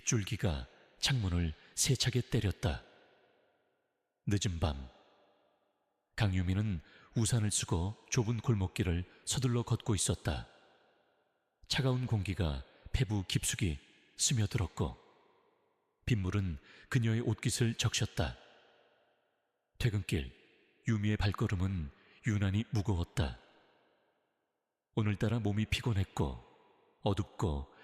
빗줄기가 창문을 세차게 때렸다. 늦은 밤, 강유미는 우산을 쓰고 좁은 골목길을 서둘러 걷고 있었다. 차가운 공기가 폐부 깊숙이 스며들었고 빗물은 그녀의 옷깃을 적셨다. 퇴근길, 유미의 발걸음은 유난히 무거웠다. 오늘따라 몸이 피곤했고 어둡고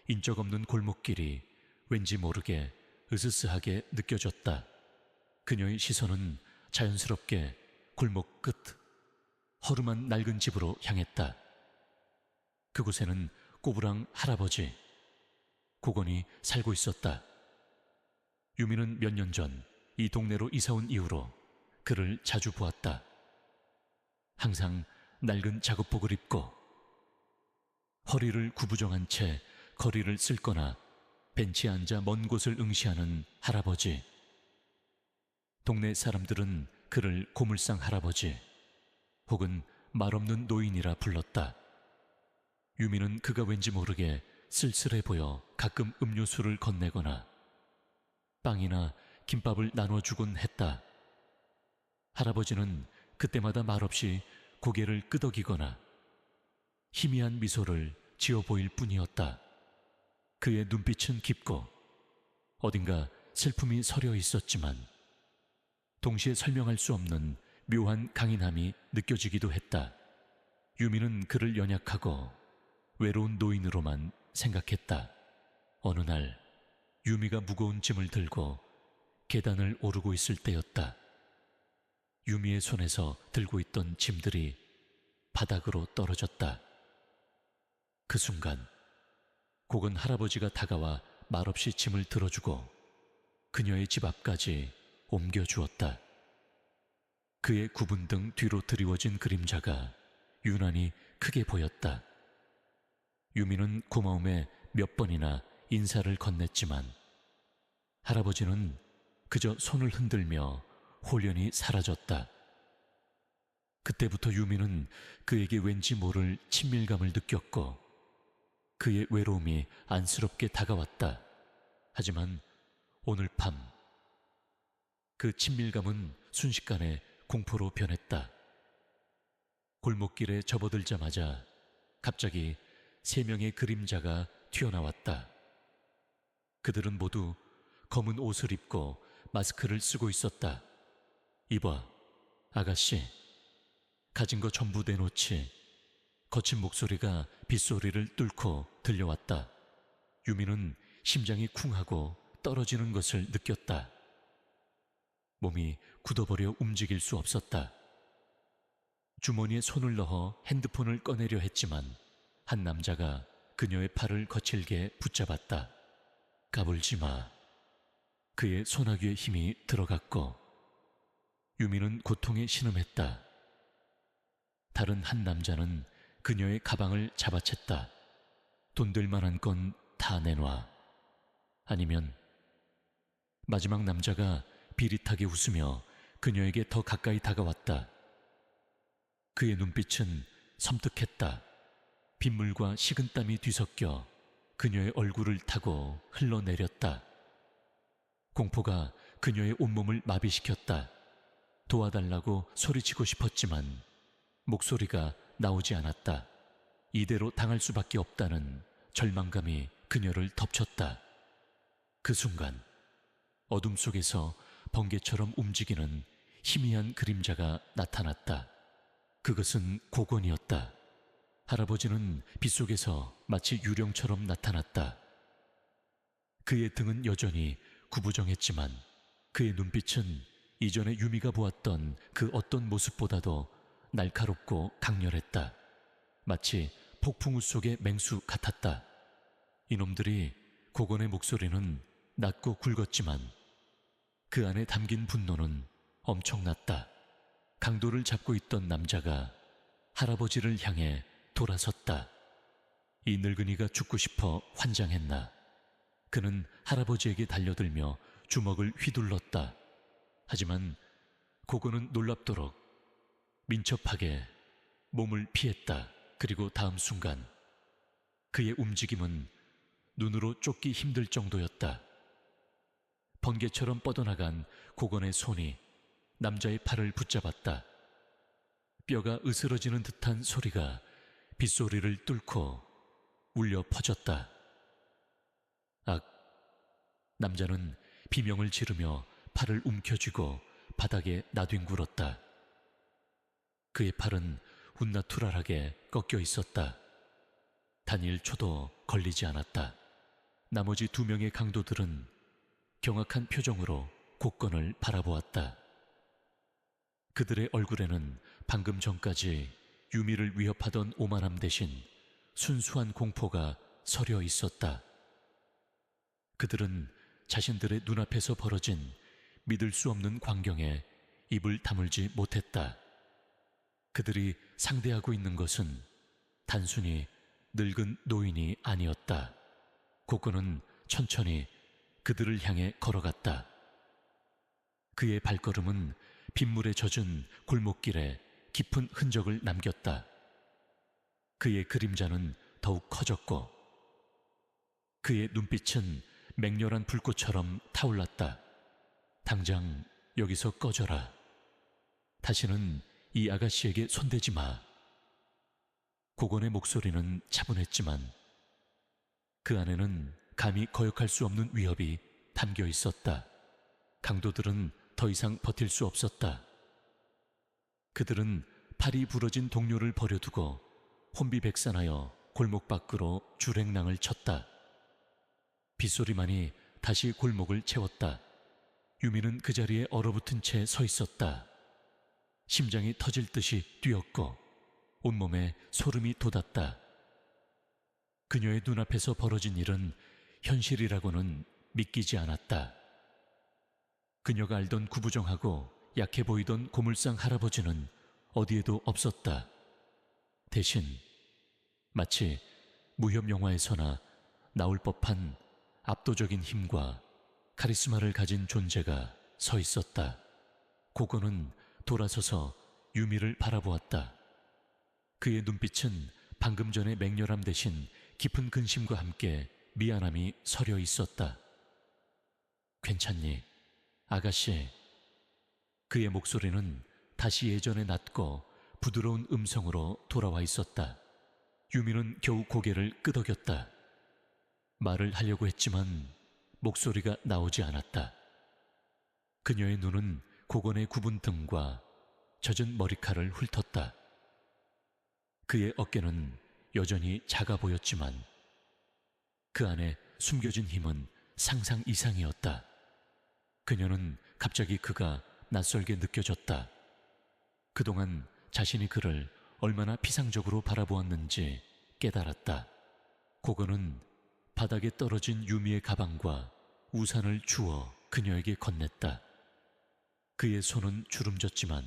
인적 없는 골목길이 왠지 모르게 으스스하게 느껴졌다. 그녀의 시선은 자연스럽게 골목 끝, 허름한 낡은 집으로 향했다. 그곳에는 꼬부랑 할아버지, 고건이 살고 있었다. 유미는 몇 년 전 이 동네로 이사온 이후로 그를 자주 보았다. 항상 낡은 작업복을 입고 허리를 구부정한 채 거리를 쓸거나 벤치에 앉아 먼 곳을 응시하는 할아버지. 동네 사람들은 그를 고물상 할아버지 혹은 말없는 노인이라 불렀다. 유미는 그가 왠지 모르게 쓸쓸해 보여 가끔 음료수를 건네거나 빵이나 김밥을 나눠주곤 했다. 할아버지는 그때마다 말없이 고개를 끄덕이거나 희미한 미소를 지어 보일 뿐이었다. 그의 눈빛은 깊고 어딘가 슬픔이 서려 있었지만 동시에 설명할 수 없는 묘한 강인함이 느껴지기도 했다. 유미는 그를 연약하고 외로운 노인으로만 생각했다. 어느 날 유미가 무거운 짐을 들고 계단을 오르고 있을 때였다. 유미의 손에서 들고 있던 짐들이 바닥으로 떨어졌다. 그 순간 고건 할아버지가 다가와 말없이 짐을 들어주고 그녀의 집 앞까지 옮겨주었다. 그의 구분 등 뒤로 드리워진 그림자가 유난히 크게 보였다. 유미는 고마움에 몇 번이나 인사를 건넸지만 할아버지는 그저 손을 흔들며 홀연히 사라졌다. 그때부터 유미는 그에게 왠지 모를 친밀감을 느꼈고 그의 외로움이 안쓰럽게 다가왔다. 하지만 오늘 밤 그 친밀감은 순식간에 공포로 변했다. 골목길에 접어들자마자 갑자기 3명의 그림자가 튀어나왔다. 그들은 모두 검은 옷을 입고 마스크를 쓰고 있었다. 이봐, 아가씨. 가진 거 전부 내놓지. 거친 목소리가 빗소리를 뚫고 들려왔다. 유미는 심장이 쿵하고 떨어지는 것을 느꼈다. 몸이 굳어버려 움직일 수 없었다. 주머니에 손을 넣어 핸드폰을 꺼내려 했지만 한 남자가 그녀의 팔을 거칠게 붙잡았다. 까불지 마. 그의 소나귀에 힘이 들어갔고 유미는 고통에 신음했다. 다른 한 남자는 그녀의 가방을 잡아챘다. 돈 될 만한 건 다 내놔. 아니면 마지막 남자가 비릿하게 웃으며 그녀에게 더 가까이 다가왔다. 그의 눈빛은 섬뜩했다. 빗물과 식은땀이 뒤섞여 그녀의 얼굴을 타고 흘러내렸다. 공포가 그녀의 온몸을 마비시켰다. 도와달라고 소리치고 싶었지만 목소리가 나오지 않았다. 이대로 당할 수밖에 없다는 절망감이 그녀를 덮쳤다. 그 순간 어둠 속에서 번개처럼 움직이는 희미한 그림자가 나타났다. 그것은 고건이었다. 할아버지는 빗속에서 마치 유령처럼 나타났다. 그의 등은 여전히 구부정했지만 그의 눈빛은 이전에 유미가 보았던 그 어떤 모습보다도 날카롭고 강렬했다. 마치 폭풍우 속의 맹수 같았다. 이놈들이 고건의 목소리는 낮고 굵었지만 그 안에 담긴 분노는 엄청났다. 강도를 잡고 있던 남자가 할아버지를 향해 돌아섰다. 이 늙은이가 죽고 싶어 환장했나. 그는 할아버지에게 달려들며 주먹을 휘둘렀다. 하지만 고건은 놀랍도록 민첩하게 몸을 피했다. 그리고 다음 순간 그의 움직임은 눈으로 쫓기 힘들 정도였다. 번개처럼 뻗어나간 고건의 손이 남자의 팔을 붙잡았다. 뼈가 으스러지는 듯한 소리가 빗소리를 뚫고 울려 퍼졌다. 악! 남자는 비명을 지르며 팔을 움켜쥐고 바닥에 나뒹굴었다. 그의 팔은 운나투랄하게 꺾여 있었다. 단 1초도 걸리지 않았다. 나머지 2명의 강도들은 경악한 표정으로 고건을 바라보았다. 그들의 얼굴에는 방금 전까지 유미를 위협하던 오만함 대신 순수한 공포가 서려 있었다. 그들은 자신들의 눈앞에서 벌어진 믿을 수 없는 광경에 입을 다물지 못했다. 그들이 상대하고 있는 것은 단순히 늙은 노인이 아니었다. 고건은 천천히 그들을 향해 걸어갔다. 그의 발걸음은 빗물에 젖은 골목길에 깊은 흔적을 남겼다. 그의 그림자는 더욱 커졌고 그의 눈빛은 맹렬한 불꽃처럼 타올랐다. 당장 여기서 꺼져라. 다시는 이 아가씨에게 손대지 마. 고건의 목소리는 차분했지만 그 안에는 감히 거역할 수 없는 위협이 담겨 있었다. 강도들은 더 이상 버틸 수 없었다. 그들은 팔이 부러진 동료를 버려두고 혼비백산하여 골목 밖으로 줄행랑을 쳤다. 빗소리만이 다시 골목을 채웠다. 유미는 그 자리에 얼어붙은 채 서 있었다. 심장이 터질 듯이 뛰었고 온몸에 소름이 돋았다. 그녀의 눈앞에서 벌어진 일은 현실이라고는 믿기지 않았다. 그녀가 알던 구부정하고 약해 보이던 고물상 할아버지는 어디에도 없었다. 대신 마치 무협 영화에서나 나올 법한 압도적인 힘과 카리스마를 가진 존재가 서 있었다. 고건은 돌아서서 유미를 바라보았다. 그의 눈빛은 방금 전의 맹렬함 대신 깊은 근심과 함께 미안함이 서려 있었다. 괜찮니, 아가씨? 그의 목소리는 다시 예전에 낮고 부드러운 음성으로 돌아와 있었다. 유미는 겨우 고개를 끄덕였다. 말을 하려고 했지만 목소리가 나오지 않았다. 그녀의 눈은 고건의 굽은 등과 젖은 머리칼을 훑었다. 그의 어깨는 여전히 작아 보였지만 그 안에 숨겨진 힘은 상상 이상이었다. 그녀는 갑자기 그가 낯설게 느껴졌다. 그동안 자신이 그를 얼마나 피상적으로 바라보았는지 깨달았다. 고건은 바닥에 떨어진 유미의 가방과 우산을 주워 그녀에게 건넸다. 그의 손은 주름졌지만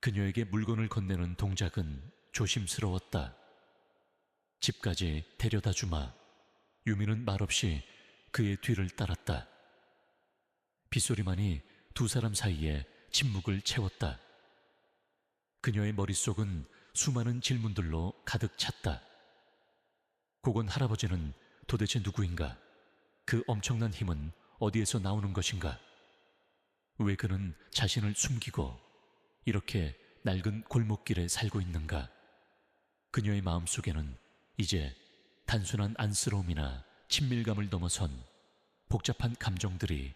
그녀에게 물건을 건네는 동작은 조심스러웠다. 집까지 데려다 주마. 유미는 말없이 그의 뒤를 따랐다. 빗소리만이 두 사람 사이에 침묵을 채웠다. 그녀의 머릿속은 수많은 질문들로 가득 찼다. 고건 할아버지는 도대체 누구인가? 그 엄청난 힘은 어디에서 나오는 것인가? 왜 그는 자신을 숨기고 이렇게 낡은 골목길에 살고 있는가? 그녀의 마음속에는 이제 단순한 안쓰러움이나 친밀감을 넘어선 복잡한 감정들이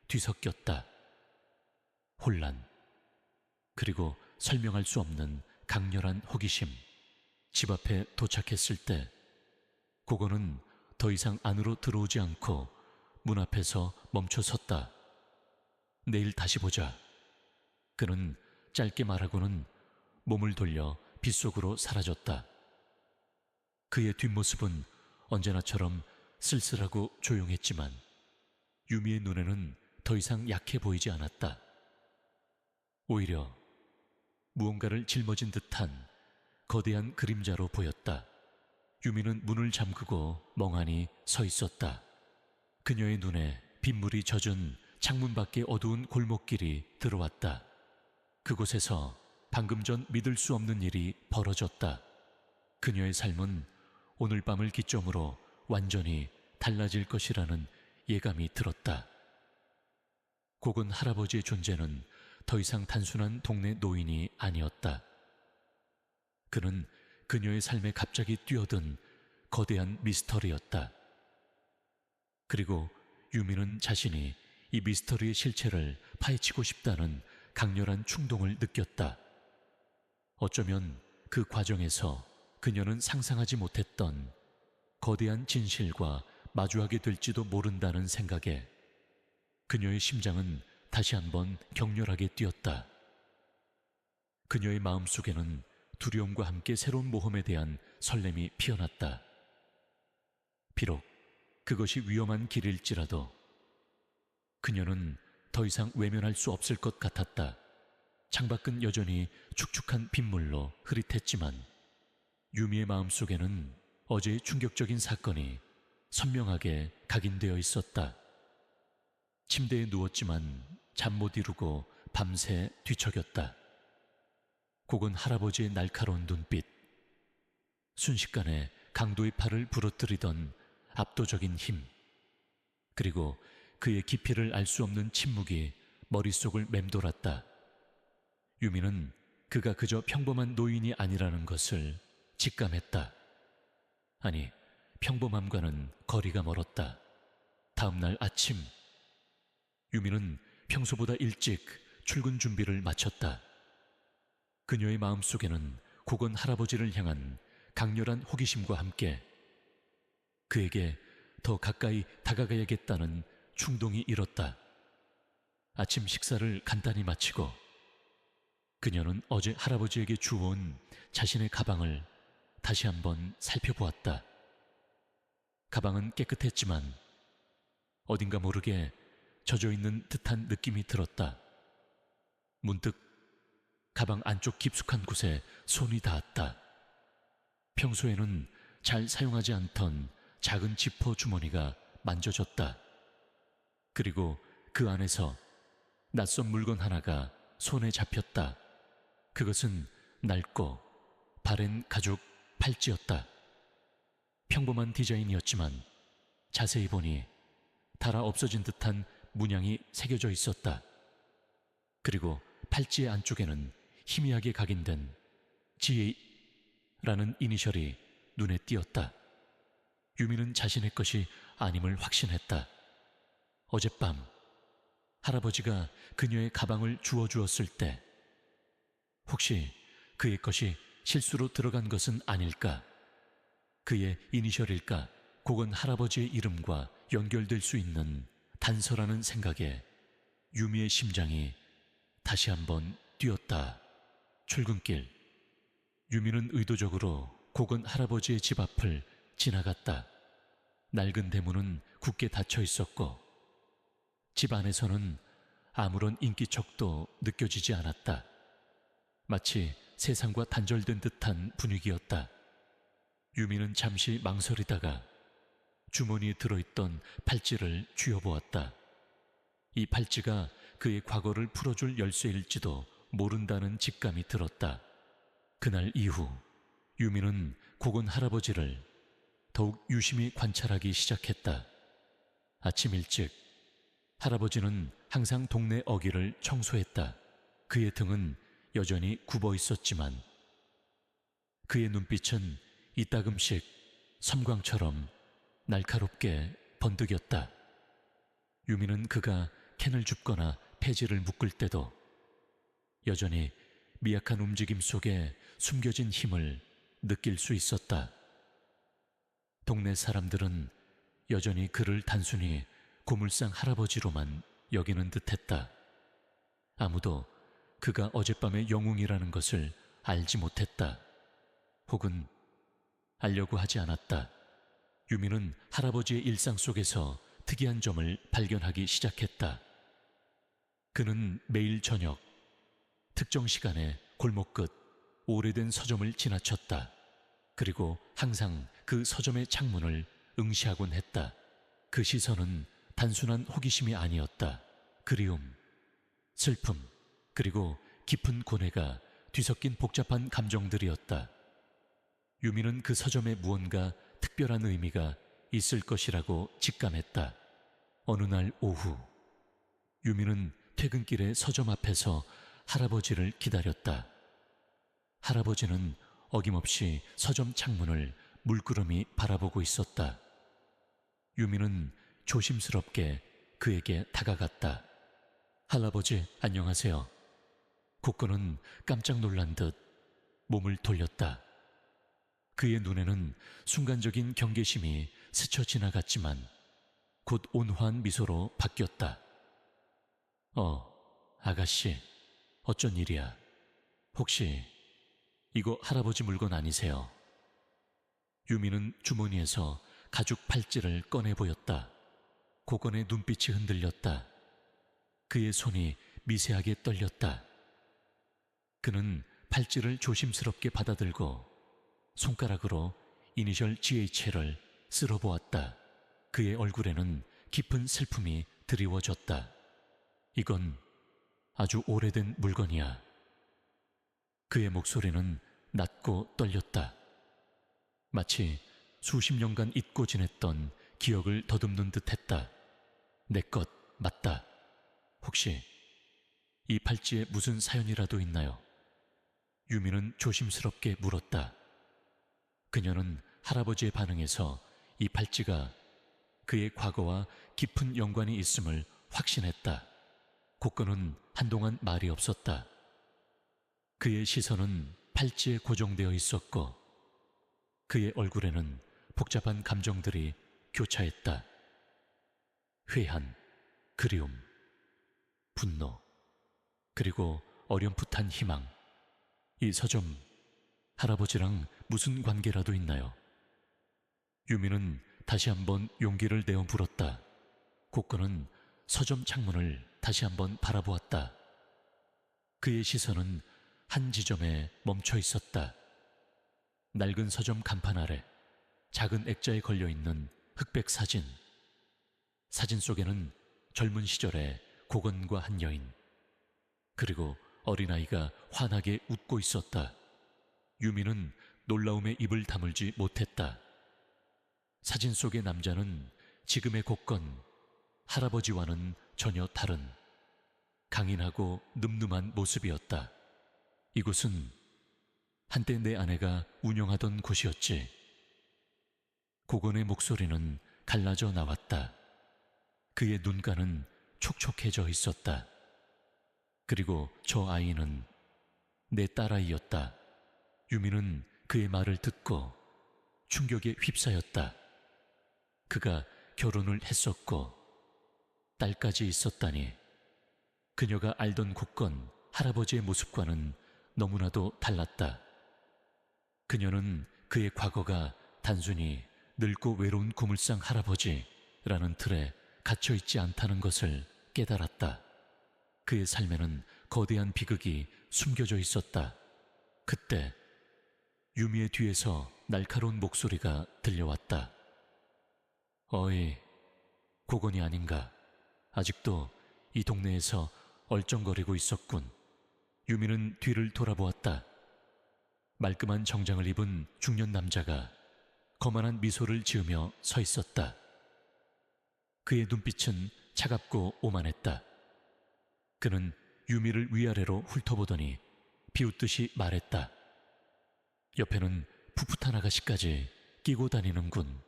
뒤섞였다. 혼란, 그리고 설명할 수 없는 강렬한 호기심. 집 앞에 도착했을 때 고건은 더 이상 안으로 들어오지 않고 문 앞에서 멈춰 섰다. 내일 다시 보자. 그는 짧게 말하고는 몸을 돌려 빗속으로 사라졌다. 그의 뒷모습은 언제나처럼 쓸쓸하고 조용했지만 유미의 눈에는 더 이상 약해 보이지 않았다. 오히려 무언가를 짊어진 듯한 거대한 그림자로 보였다. 유미는 문을 잠그고 멍하니 서 있었다. 그녀의 눈에 빗물이 젖은 창문 밖의 어두운 골목길이 들어왔다. 그곳에서 방금 전 믿을 수 없는 일이 벌어졌다. 그녀의 삶은 오늘 밤을 기점으로 완전히 달라질 것이라는 예감이 들었다. 고건 할아버지의 존재는 더 이상 단순한 동네 노인이 아니었다. 그는 그녀의 삶에 갑자기 뛰어든 거대한 미스터리였다. 그리고 유미는 자신이 이 미스터리의 실체를 파헤치고 싶다는 강렬한 충동을 느꼈다. 어쩌면 그 과정에서 그녀는 상상하지 못했던 거대한 진실과 마주하게 될지도 모른다는 생각에 그녀의 심장은 다시 한번 격렬하게 뛰었다. 그녀의 마음속에는 두려움과 함께 새로운 모험에 대한 설렘이 피어났다. 비록 그것이 위험한 길일지라도 그녀는 더 이상 외면할 수 없을 것 같았다. 창밖은 여전히 축축한 빗물로 흐릿했지만 유미의 마음속에는 어제의 충격적인 사건이 선명하게 각인되어 있었다. 침대에 누웠지만 잠 못 이루고 밤새 뒤척였다. 고건 할아버지의 날카로운 눈빛, 순식간에 강도의 팔을 부러뜨리던 압도적인 힘, 그리고 그의 깊이를 알 수 없는 침묵이 머릿속을 맴돌았다. 유미는 그가 그저 평범한 노인이 아니라는 것을 직감했다. 아니, 평범함과는 거리가 멀었다. 다음 날 아침, 유미는 평소보다 일찍 출근 준비를 마쳤다. 그녀의 마음속에는 고건 할아버지를 향한 강렬한 호기심과 함께 그에게 더 가까이 다가가야겠다는 충동이 일었다. 아침 식사를 간단히 마치고 그녀는 어제 할아버지에게 주워온 자신의 가방을 다시 한번 살펴보았다. 가방은 깨끗했지만 어딘가 모르게 젖어있는 듯한 느낌이 들었다. 문득 가방 안쪽 깊숙한 곳에 손이 닿았다. 평소에는 잘 사용하지 않던 작은 지퍼 주머니가 만져졌다. 그리고 그 안에서 낯선 물건 하나가 손에 잡혔다. 그것은 낡고 바랜 가죽 팔찌였다. 평범한 디자인이었지만 자세히 보니 달아 없어진 듯한 문양이 새겨져 있었다. 그리고 팔찌의 안쪽에는 희미하게 각인된 G라는 이니셜이 눈에 띄었다. 유미는 자신의 것이 아님을 확신했다. 어젯밤 할아버지가 그녀의 가방을 주워주었을 때 혹시 그의 것이 실수로 들어간 것은 아닐까? 그의 이니셜일까? 고건 할아버지의 이름과 연결될 수 있는 단서라는 생각에 유미의 심장이 다시 한번 뛰었다. 출근길, 유미는 의도적으로 고건 할아버지의 집 앞을 지나갔다. 낡은 대문은 굳게 닫혀 있었고 집 안에서는 아무런 인기척도 느껴지지 않았다. 마치 세상과 단절된 듯한 분위기였다. 유미는 잠시 망설이다가 주머니에 들어있던 팔찌를 쥐어보았다. 이 팔찌가 그의 과거를 풀어줄 열쇠일지도 모른다는 직감이 들었다. 그날 이후 유미는 고건 할아버지를 더욱 유심히 관찰하기 시작했다. 아침 일찍 할아버지는 항상 동네 어귀를 청소했다. 그의 등은 여전히 굽어 있었지만 그의 눈빛은 이따금씩 섬광처럼 날카롭게 번득였다. 유미는 그가 캔을 줍거나 폐지를 묶을 때도 여전히 미약한 움직임 속에 숨겨진 힘을 느낄 수 있었다. 동네 사람들은 여전히 그를 단순히 고물상 할아버지로만 여기는 듯했다. 아무도 그가 어젯밤의 영웅이라는 것을 알지 못했다. 혹은 알려고 하지 않았다. 유미는 할아버지의 일상 속에서 특이한 점을 발견하기 시작했다. 그는 매일 저녁 특정 시간에 골목 끝 오래된 서점을 지나쳤다. 그리고 항상 그 서점의 창문을 응시하곤 했다. 그 시선은 단순한 호기심이 아니었다. 그리움, 슬픔, 그리고 깊은 고뇌가 뒤섞인 복잡한 감정들이었다. 유미는 그 서점에 무언가 특별한 의미가 있을 것이라고 직감했다. 어느 날 오후 유미는 퇴근길에 서점 앞에서 할아버지를 기다렸다. 할아버지는 어김없이 서점 창문을 물끄러미 바라보고 있었다. 유미는 조심스럽게 그에게 다가갔다. 할아버지, 안녕하세요. 국건은 깜짝 놀란 듯 몸을 돌렸다. 그의 눈에는 순간적인 경계심이 스쳐 지나갔지만 곧 온화한 미소로 바뀌었다. 아가씨, 어쩐 일이야? 혹시 이거 할아버지 물건 아니세요? 유미는 주머니에서 가죽 팔찌를 꺼내 보였다. 고건의 눈빛이 흔들렸다. 그의 손이 미세하게 떨렸다. 그는 팔찌를 조심스럽게 받아들고 손가락으로 이니셜 GH를 쓸어보았다. 그의 얼굴에는 깊은 슬픔이 드리워졌다. 이건 아주 오래된 물건이야. 그의 목소리는 낮고 떨렸다. 마치 수십 년간 잊고 지냈던 기억을 더듬는 듯했다. 내 것 맞다. 혹시 이 팔찌에 무슨 사연이라도 있나요? 유미는 조심스럽게 물었다. 그녀는 할아버지의 반응에서 이 팔찌가 그의 과거와 깊은 연관이 있음을 확신했다. 고건은 한동안 말이 없었다. 그의 시선은 팔찌에 고정되어 있었고 그의 얼굴에는 복잡한 감정들이 교차했다. 회한, 그리움, 분노, 그리고 어렴풋한 희망. 이 서점, 할아버지랑 무슨 관계라도 있나요? 유미는 다시 한번 용기를 내어 물었다. 고건은 서점 창문을 다시 한번 바라보았다. 그의 시선은 한 지점에 멈춰 있었다. 낡은 서점 간판 아래 작은 액자에 걸려있는 흑백 사진. 사진 속에는 젊은 시절의 고건과 한 여인, 그리고 어린아이가 환하게 웃고 있었다. 유미는 놀라움에 입을 다물지 못했다. 사진 속의 남자는 지금의 고건, 할아버지와는 전혀 다른 강인하고 늠름한 모습이었다. 이곳은 한때 내 아내가 운영하던 곳이었지. 고건의 목소리는 갈라져 나왔다. 그의 눈가는 촉촉해져 있었다. 그리고 저 아이는 내 딸아이였다. 유미는 그의 말을 듣고 충격에 휩싸였다. 그가 결혼을 했었고 딸까지 있었다니. 그녀가 알던 고건 할아버지의 모습과는 너무나도 달랐다. 그녀는 그의 과거가 단순히 늙고 외로운 고물상 할아버지라는 틀에 갇혀있지 않다는 것을 깨달았다. 그의 삶에는 거대한 비극이 숨겨져 있었다. 그때 유미의 뒤에서 날카로운 목소리가 들려왔다. 어이, 고건이 아닌가. 아직도 이 동네에서 얼쩡거리고 있었군. 유미는 뒤를 돌아보았다. 말끔한 정장을 입은 중년 남자가 거만한 미소를 지으며 서 있었다. 그의 눈빛은 차갑고 오만했다. 그는 유미를 위아래로 훑어보더니 비웃듯이 말했다. 옆에는 풋풋한 아가씨까지 끼고 다니는군.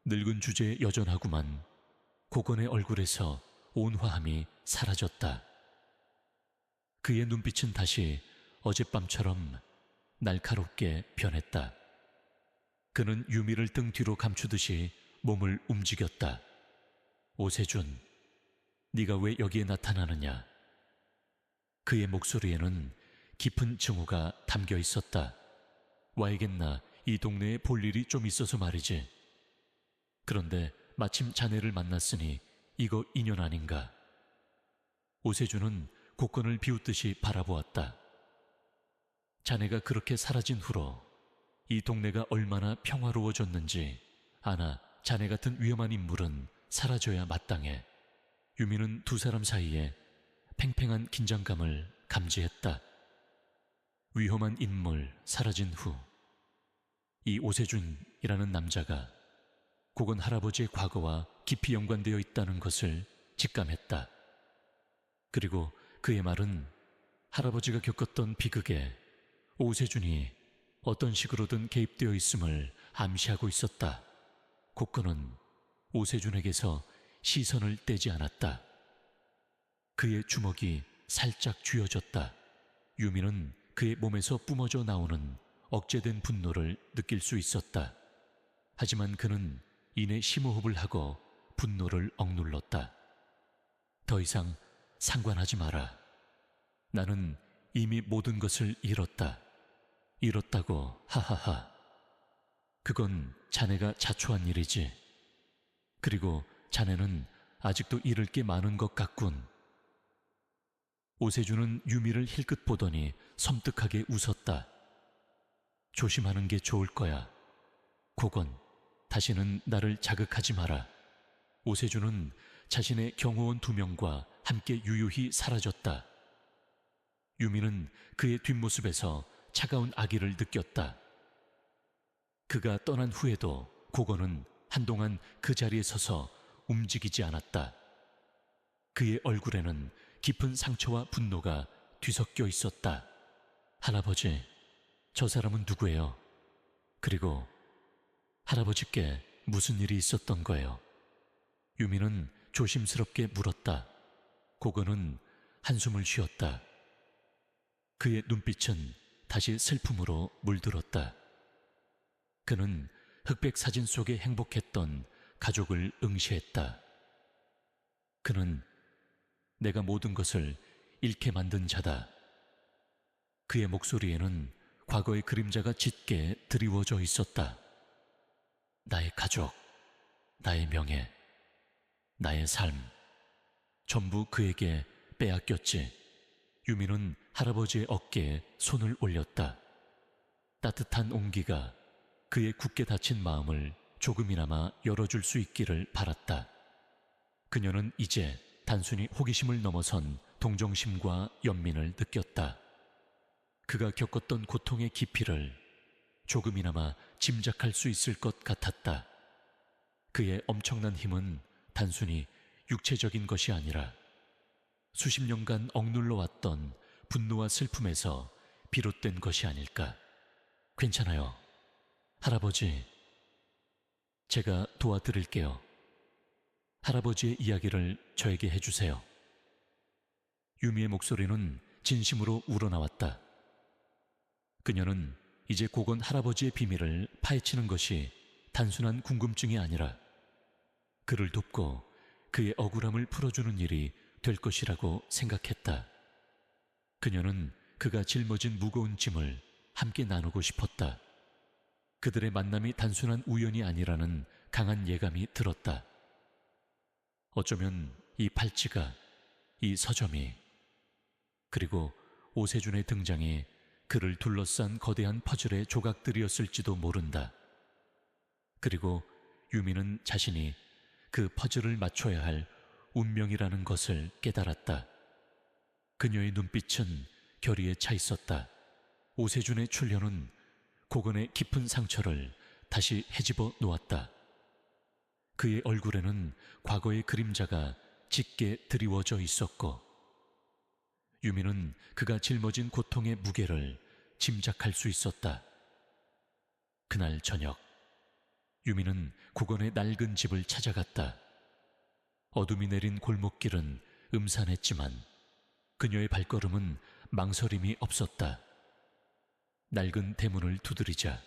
늙은 주제에 여전하구만. 고건의 얼굴에서 온화함이 사라졌다. 그의 눈빛은 다시 어젯밤처럼 날카롭게 변했다. 그는 유미를 등 뒤로 감추듯이 몸을 움직였다. 오세준, 네가 왜 여기에 나타나느냐? 그의 목소리에는 깊은 증오가 담겨 있었다. 와야겠나, 이 동네에 볼 일이 좀 있어서 말이지. 그런데 마침 자네를 만났으니 이거 인연 아닌가? 오세준은 고건을 비웃듯이 바라보았다. 자네가 그렇게 사라진 후로 이 동네가 얼마나 평화로워졌는지 아나. 자네 같은 위험한 인물은 사라져야 마땅해. 유미는 두 사람 사이에 팽팽한 긴장감을 감지했다. 위험한 인물 사라진 후 이 오세준이라는 남자가 고건 할아버지의 과거와 깊이 연관되어 있다는 것을 직감했다. 그리고 그의 말은 할아버지가 겪었던 비극에 오세준이 어떤 식으로든 개입되어 있음을 암시하고 있었다. 고건은 오세준에게서 시선을 떼지 않았다. 그의 주먹이 살짝 쥐어졌다. 유미는 그의 몸에서 뿜어져 나오는 억제된 분노를 느낄 수 있었다. 하지만 그는 이내 심호흡을 하고 분노를 억눌렀다. 더 이상 상관하지 마라. 나는 이미 모든 것을 잃었다. 잃었다고, 하하하. 그건 자네가 자초한 일이지. 그리고 자네는 아직도 잃을 게 많은 것 같군. 오세준은 유미를 힐끗 보더니 섬뜩하게 웃었다. 조심하는 게 좋을 거야. 고건, 다시는 나를 자극하지 마라. 오세준은 자신의 경호원 2명과 함께 유유히 사라졌다. 유미는 그의 뒷모습에서 차가운 악의를 느꼈다. 그가 떠난 후에도 고건은 한동안 그 자리에 서서 움직이지 않았다. 그의 얼굴에는 깊은 상처와 분노가 뒤섞여 있었다. 할아버지, 저 사람은 누구예요? 그리고 할아버지께 무슨 일이 있었던 거예요? 유미는 조심스럽게 물었다. 고건은 한숨을 쉬었다. 그의 눈빛은 다시 슬픔으로 물들었다. 그는 흑백 사진 속에 행복했던 가족을 응시했다. 그는 내가 모든 것을 잃게 만든 자다. 그의 목소리에는 과거의 그림자가 짙게 드리워져 있었다. 나의 가족, 나의 명예, 나의 삶, 전부 그에게 빼앗겼지. 유미는 할아버지의 어깨에 손을 올렸다. 따뜻한 온기가 그의 굳게 닫힌 마음을 조금이나마 열어줄 수 있기를 바랐다. 그녀는 이제 단순히 호기심을 넘어선 동정심과 연민을 느꼈다. 그가 겪었던 고통의 깊이를 조금이나마 짐작할 수 있을 것 같았다. 그의 엄청난 힘은 단순히 육체적인 것이 아니라 수십 년간 억눌러 왔던 분노와 슬픔에서 비롯된 것이 아닐까. 괜찮아요. 할아버지, 제가 도와드릴게요. 할아버지의 이야기를 저에게 해주세요. 유미의 목소리는 진심으로 우러나왔다. 그녀는 이제 고건 할아버지의 비밀을 파헤치는 것이 단순한 궁금증이 아니라 그를 돕고 그의 억울함을 풀어주는 일이 될 것이라고 생각했다. 그녀는 그가 짊어진 무거운 짐을 함께 나누고 싶었다. 그들의 만남이 단순한 우연이 아니라는 강한 예감이 들었다. 어쩌면 이 팔찌가, 이 서점이, 그리고 오세준의 등장이 그를 둘러싼 거대한 퍼즐의 조각들이었을지도 모른다. 그리고 유미는 자신이 그 퍼즐을 맞춰야 할 운명이라는 것을 깨달았다. 그녀의 눈빛은 결의에 차 있었다. 오세준의 출현은 고건의 깊은 상처를 다시 헤집어 놓았다. 그의 얼굴에는 과거의 그림자가 짙게 드리워져 있었고 유미는 그가 짊어진 고통의 무게를 짐작할 수 있었다. 그날 저녁 유미는 고건의 낡은 집을 찾아갔다. 어둠이 내린 골목길은 음산했지만 그녀의 발걸음은 망설임이 없었다. 낡은 대문을 두드리자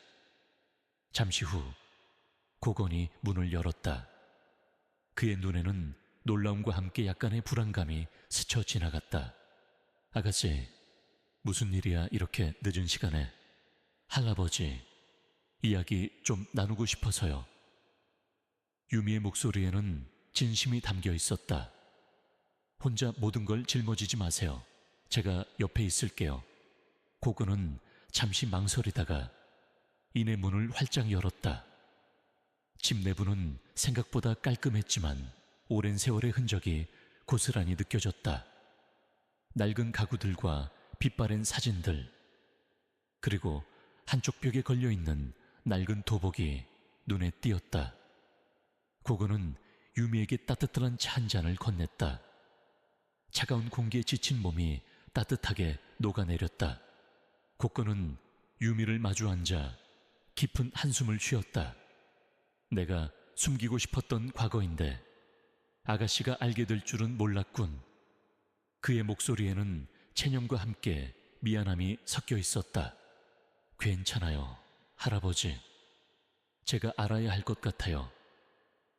잠시 후 고건이 문을 열었다. 그의 눈에는 놀라움과 함께 약간의 불안감이 스쳐 지나갔다. 아가씨, 무슨 일이야 이렇게 늦은 시간에? 할아버지, 이야기 좀 나누고 싶어서요. 유미의 목소리에는 진심이 담겨 있었다. 혼자 모든 걸 짊어지지 마세요. 제가 옆에 있을게요. 고건은 잠시 망설이다가 이내 문을 활짝 열었다. 집 내부는 생각보다 깔끔했지만 오랜 세월의 흔적이 고스란히 느껴졌다. 낡은 가구들과 빛바랜 사진들, 그리고 한쪽 벽에 걸려있는 낡은 도복이 눈에 띄었다. 고건은 유미에게 따뜻한 차 한 잔을 건넸다. 차가운 공기에 지친 몸이 따뜻하게 녹아내렸다. 고건은 유미를 마주 앉아 깊은 한숨을 쉬었다. 내가 숨기고 싶었던 과거인데 아가씨가 알게 될 줄은 몰랐군. 그의 목소리에는 체념과 함께 미안함이 섞여 있었다. 괜찮아요, 할아버지. 제가 알아야 할 것 같아요.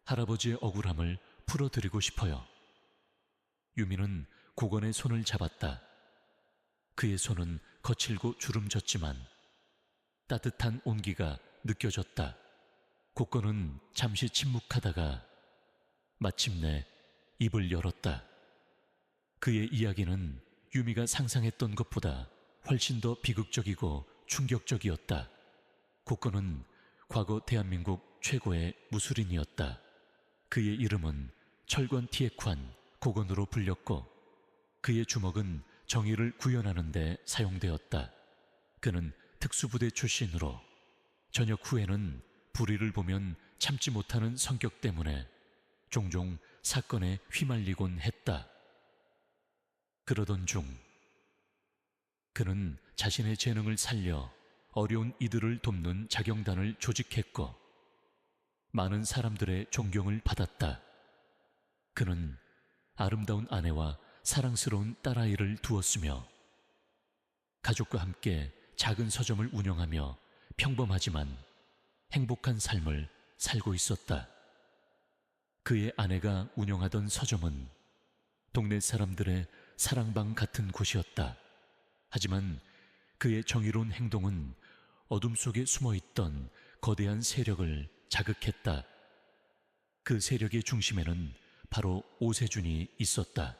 할아버지의 억울함을 풀어드리고 싶어요. 유미는 고건의 손을 잡았다. 그의 손은 거칠고 주름졌지만 따뜻한 온기가 느껴졌다. 고건은 잠시 침묵하다가 마침내 입을 열었다. 그의 이야기는 유미가 상상했던 것보다 훨씬 더 비극적이고 충격적이었다. 고건은 과거 대한민국 최고의 무술인이었다. 그의 이름은 철권 티에관 고건으로 불렸고 그의 주먹은 정의를 구현하는 데 사용되었다. 그는 특수부대 출신으로 전역 후에는 불의를 보면 참지 못하는 성격 때문에 종종 사건에 휘말리곤 했다. 그러던 중 그는 자신의 재능을 살려 어려운 이들을 돕는 자경단을 조직했고 많은 사람들의 존경을 받았다. 그는 아름다운 아내와 사랑스러운 딸아이를 두었으며 가족과 함께 작은 서점을 운영하며 평범하지만 행복한 삶을 살고 있었다. 그의 아내가 운영하던 서점은 동네 사람들의 사랑방 같은 곳이었다. 하지만 그의 정의로운 행동은 어둠 속에 숨어있던 거대한 세력을 자극했다. 그 세력의 중심에는 바로 오세준이 있었다.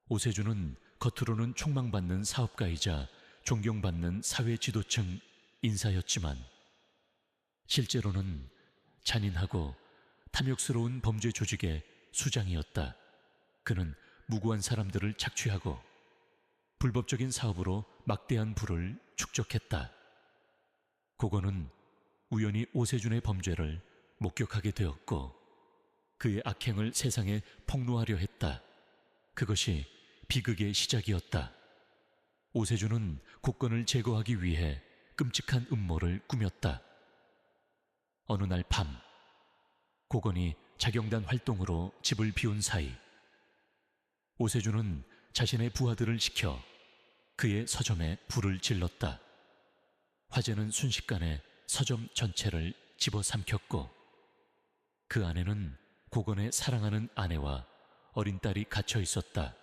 오세준은 겉으로는 촉망받는 사업가이자 존경받는 사회 지도층 인사였지만 실제로는 잔인하고 탐욕스러운 범죄 조직의 수장이었다. 그는 무고한 사람들을 착취하고 불법적인 사업으로 막대한 부를 축적했다. 고건은 우연히 오세준의 범죄를 목격하게 되었고 그의 악행을 세상에 폭로하려 했다. 그것이 비극의 시작이었다. 오세준은 고건을 제거하기 위해 끔찍한 음모를 꾸몄다. 어느 날 밤, 고건이 자경단 활동으로 집을 비운 사이 오세준은 자신의 부하들을 시켜 그의 서점에 불을 질렀다. 화재는 순식간에 서점 전체를 집어삼켰고 그 안에는 고건의 사랑하는 아내와 어린 딸이 갇혀 있었다.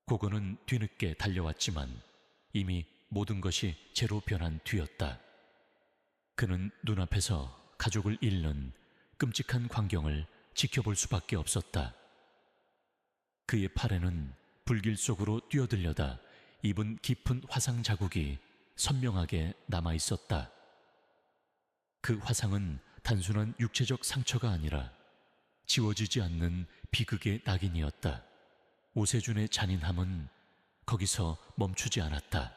고건은 뒤늦게 달려왔지만 이미 모든 것이 재로 변한 뒤였다. 그는 눈앞에서 가족을 잃는 끔찍한 광경을 지켜볼 수밖에 없었다. 그의 팔에는 불길 속으로 뛰어들려다 입은 깊은 화상 자국이 선명하게 남아 있었다. 그 화상은 단순한 육체적 상처가 아니라 지워지지 않는 비극의 낙인이었다. 오세준의 잔인함은 거기서 멈추지 않았다.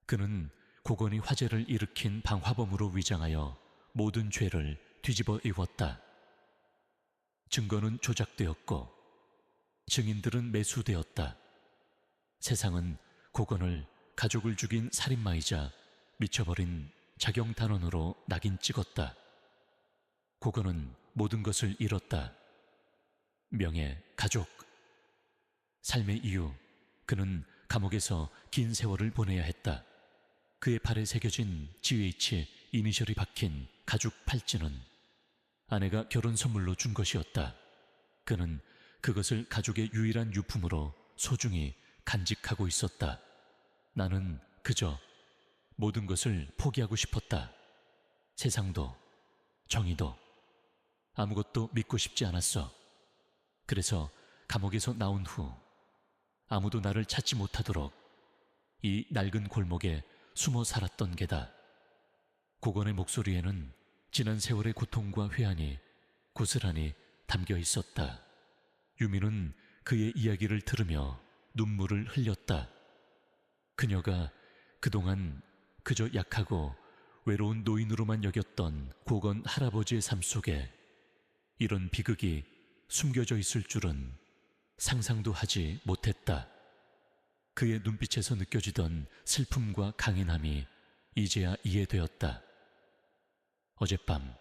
그는 고건이 화재를 일으킨 방화범으로 위장하여 모든 죄를 뒤집어 입었다. 증거는 조작되었고 증인들은 매수되었다. 세상은 고건을 가족을 죽인 살인마이자 미쳐버린 자경단원으로 낙인 찍었다. 고건은 모든 것을 잃었다. 명예, 가족, 삶의 이유, 그는 감옥에서 긴 세월을 보내야 했다. 그의 팔에 새겨진 GH 이니셜이 박힌 가죽 팔찌는 아내가 결혼 선물로 준 것이었다. 그는 그것을 가족의 유일한 유품으로 소중히 간직하고 있었다. 나는 그저 모든 것을 포기하고 싶었다. 세상도 정의도 아무것도 믿고 싶지 않았어. 그래서 감옥에서 나온 후 아무도 나를 찾지 못하도록 이 낡은 골목에 숨어 살았던 게다. 고건의 목소리에는 지난 세월의 고통과 회한이 고스란히 담겨 있었다. 유미는 그의 이야기를 들으며 눈물을 흘렸다. 그녀가 그동안 그저 약하고 외로운 노인으로만 여겼던 고건 할아버지의 삶 속에 이런 비극이 숨겨져 있을 줄은 상상도 하지 못했다. 그의 눈빛에서 느껴지던 슬픔과 강인함이 이제야 이해되었다. 어젯밤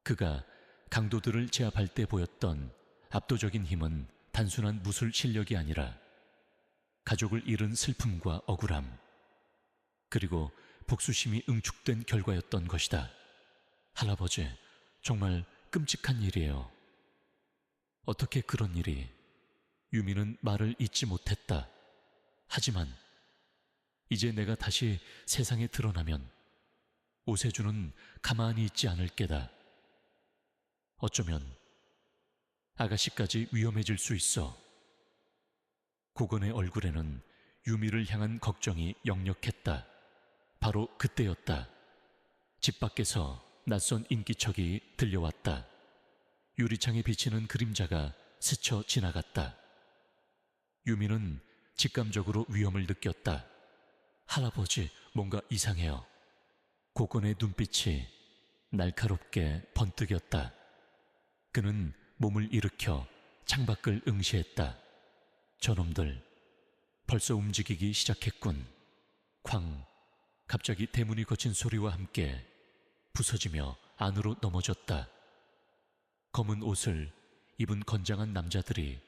그가 강도들을 제압할 때 보였던 압도적인 힘은 단순한 무술 실력이 아니라 가족을 잃은 슬픔과 억울함, 그리고 복수심이 응축된 결과였던 것이다. 할아버지, 정말 끔찍한 일이에요. 어떻게 그런 일이? 유미는 말을 잇지 못했다. 하지만 이제 내가 다시 세상에 드러나면 오세준은 가만히 있지 않을 게다. 어쩌면 아가씨까지 위험해질 수 있어. 고건의 얼굴에는 유미를 향한 걱정이 역력했다. 바로 그때였다. 집 밖에서 낯선 인기척이 들려왔다. 유리창에 비치는 그림자가 스쳐 지나갔다. 유미는 직감적으로 위험을 느꼈다. 할아버지, 뭔가 이상해요. 고건의 눈빛이 날카롭게 번뜩였다. 그는 몸을 일으켜 창밖을 응시했다. 저놈들 벌써 움직이기 시작했군. 쾅! 갑자기 대문이 거친 소리와 함께 부서지며 안으로 넘어졌다. 검은 옷을 입은 건장한 남자들이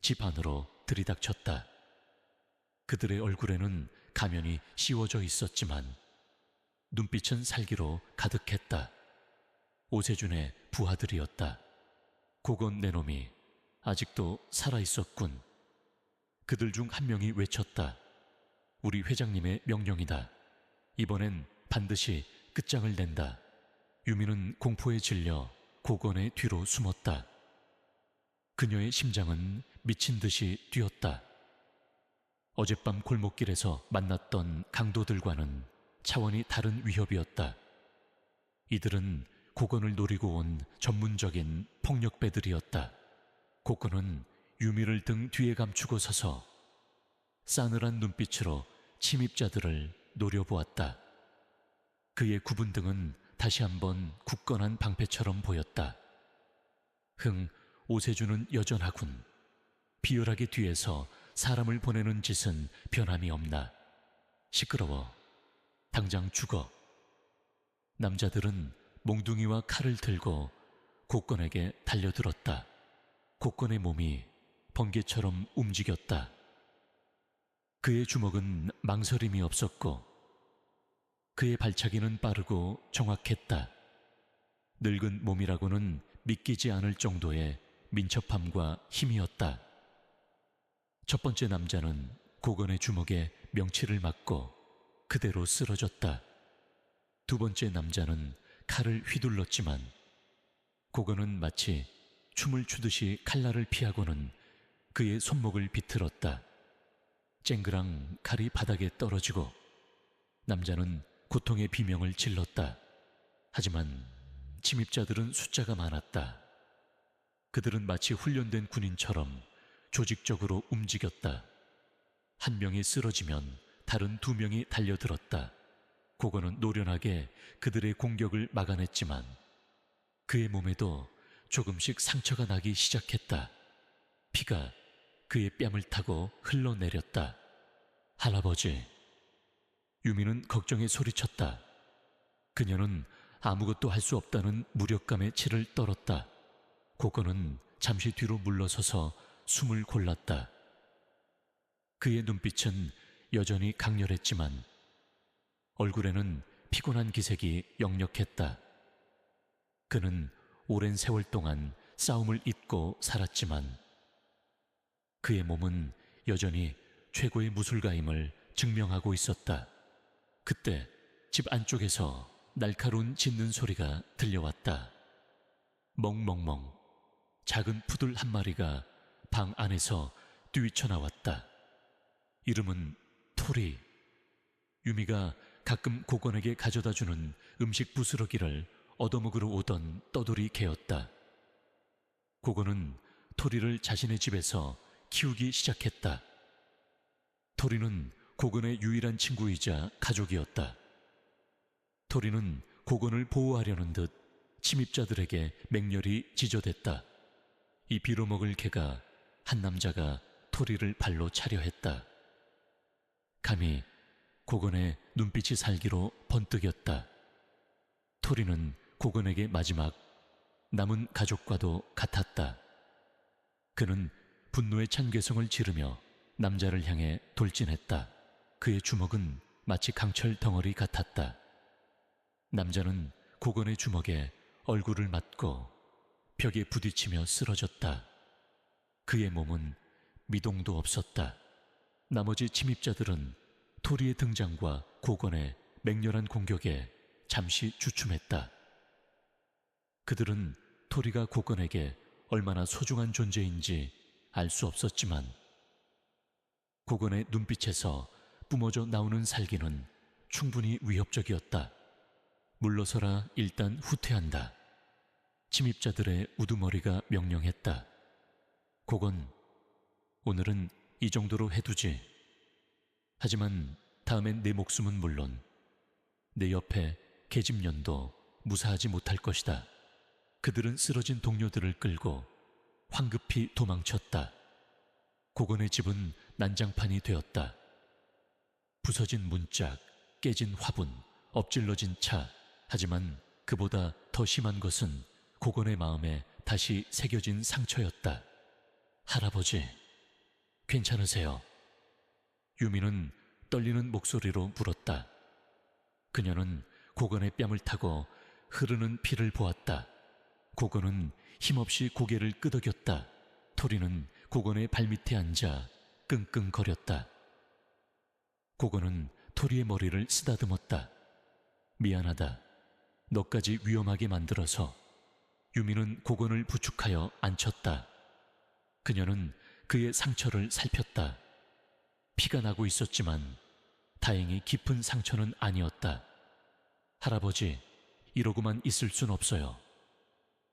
집 안으로 들이닥쳤다. 그들의 얼굴에는 가면이 씌워져 있었지만 눈빛은 살기로 가득했다. 오세준의 부하들이었다. 고건 내놈이 아직도 살아있었군. 그들 중 한 명이 외쳤다. 우리 회장님의 명령이다. 이번엔 반드시 끝장을 낸다. 유미는 공포에 질려 고건의 뒤로 숨었다. 그녀의 심장은 미친 듯이 뛰었다. 어젯밤 골목길에서 만났던 강도들과는 차원이 다른 위협이었다. 이들은 고건을 노리고 온 전문적인 폭력배들이었다. 고건은 유미를 등 뒤에 감추고 서서 싸늘한 눈빛으로 침입자들을 노려보았다. 그의 굽은 등은 다시 한번 굳건한 방패처럼 보였다. 오세준은 여전하군. 비열하게 뒤에서 사람을 보내는 짓은 변함이 없나. 시끄러워. 당장 죽어. 남자들은 몽둥이와 칼을 들고 고건에게 달려들었다. 고건의 몸이 번개처럼 움직였다. 그의 주먹은 망설임이 없었고 그의 발차기는 빠르고 정확했다. 늙은 몸이라고는 믿기지 않을 정도의 민첩함과 힘이었다. 첫 번째 남자는 고건의 주먹에 명치를 맞고 그대로 쓰러졌다. 두 번째 남자는 칼을 휘둘렀지만 고건은 마치 춤을 추듯이 칼날을 피하고는 그의 손목을 비틀었다. 쨍그랑 칼이 바닥에 떨어지고 남자는 고통의 비명을 질렀다. 하지만 침입자들은 숫자가 많았다. 그들은 마치 훈련된 군인처럼 조직적으로 움직였다. 한 명이 쓰러지면 다른 두 명이 달려들었다. 고건은 노련하게 그들의 공격을 막아냈지만 그의 몸에도 조금씩 상처가 나기 시작했다. 피가 그의 뺨을 타고 흘러내렸다. 할아버지. 유미는 걱정에 소리쳤다. 그녀는 아무것도 할 수 없다는 무력감에 치를 떨었다. 고건은 잠시 뒤로 물러서서 숨을 골랐다. 그의 눈빛은 여전히 강렬했지만 얼굴에는 피곤한 기색이 역력했다. 그는 오랜 세월 동안 싸움을 잊고 살았지만 그의 몸은 여전히 최고의 무술가임을 증명하고 있었다. 그때 집 안쪽에서 날카로운 짖는 소리가 들려왔다. 멍멍멍. 작은 푸들 한 마리가 방 안에서 뛰쳐나왔다. 이름은 토리. 유미가 가끔 고건에게 가져다주는 음식 부스러기를 얻어먹으러 오던 떠돌이 개였다. 고건은 토리를 자신의 집에서 키우기 시작했다. 토리는 고건의 유일한 친구이자 가족이었다. 토리는 고건을 보호하려는 듯 침입자들에게 맹렬히 지저댔다. 이 빌어먹을 개가 한 남자가 토리를 발로 차려 했다. 감히 고건의 눈빛이 살기로 번뜩였다. 토리는 고건에게 마지막 남은 가족과도 같았다. 그는 분노의 찬괴성을 지르며 남자를 향해 돌진했다. 그의 주먹은 마치 강철 덩어리 같았다. 남자는 고건의 주먹에 얼굴을 맞고 벽에 부딪히며 쓰러졌다. 그의 몸은 미동도 없었다. 나머지 침입자들은 토리의 등장과 고건의 맹렬한 공격에 잠시 주춤했다. 그들은 토리가 고건에게 얼마나 소중한 존재인지 알 수 없었지만 고건의 눈빛에서 뿜어져 나오는 살기는 충분히 위협적이었다. 물러서라, 일단 후퇴한다. 침입자들의 우두머리가 명령했다. 고건, 오늘은 이 정도로 해두지. 하지만 다음엔 내 목숨은 물론 내 옆에 계집년도 무사하지 못할 것이다. 그들은 쓰러진 동료들을 끌고 황급히 도망쳤다. 고건의 집은 난장판이 되었다. 부서진 문짝, 깨진 화분, 엎질러진 차. 하지만 그보다 더 심한 것은 고건의 마음에 다시 새겨진 상처였다. 할아버지, 괜찮으세요? 유미는 떨리는 목소리로 물었다. 그녀는 고건의 뺨을 타고 흐르는 피를 보았다. 고건은 힘없이 고개를 끄덕였다. 토리는 고건의 발밑에 앉아 끙끙거렸다. 고건은 토리의 머리를 쓰다듬었다. 미안하다. 너까지 위험하게 만들어서. 유미는 고건을 부축하여 앉혔다. 그녀는 그의 상처를 살폈다. 피가 나고 있었지만 다행히 깊은 상처는 아니었다. 할아버지, 이러고만 있을 순 없어요.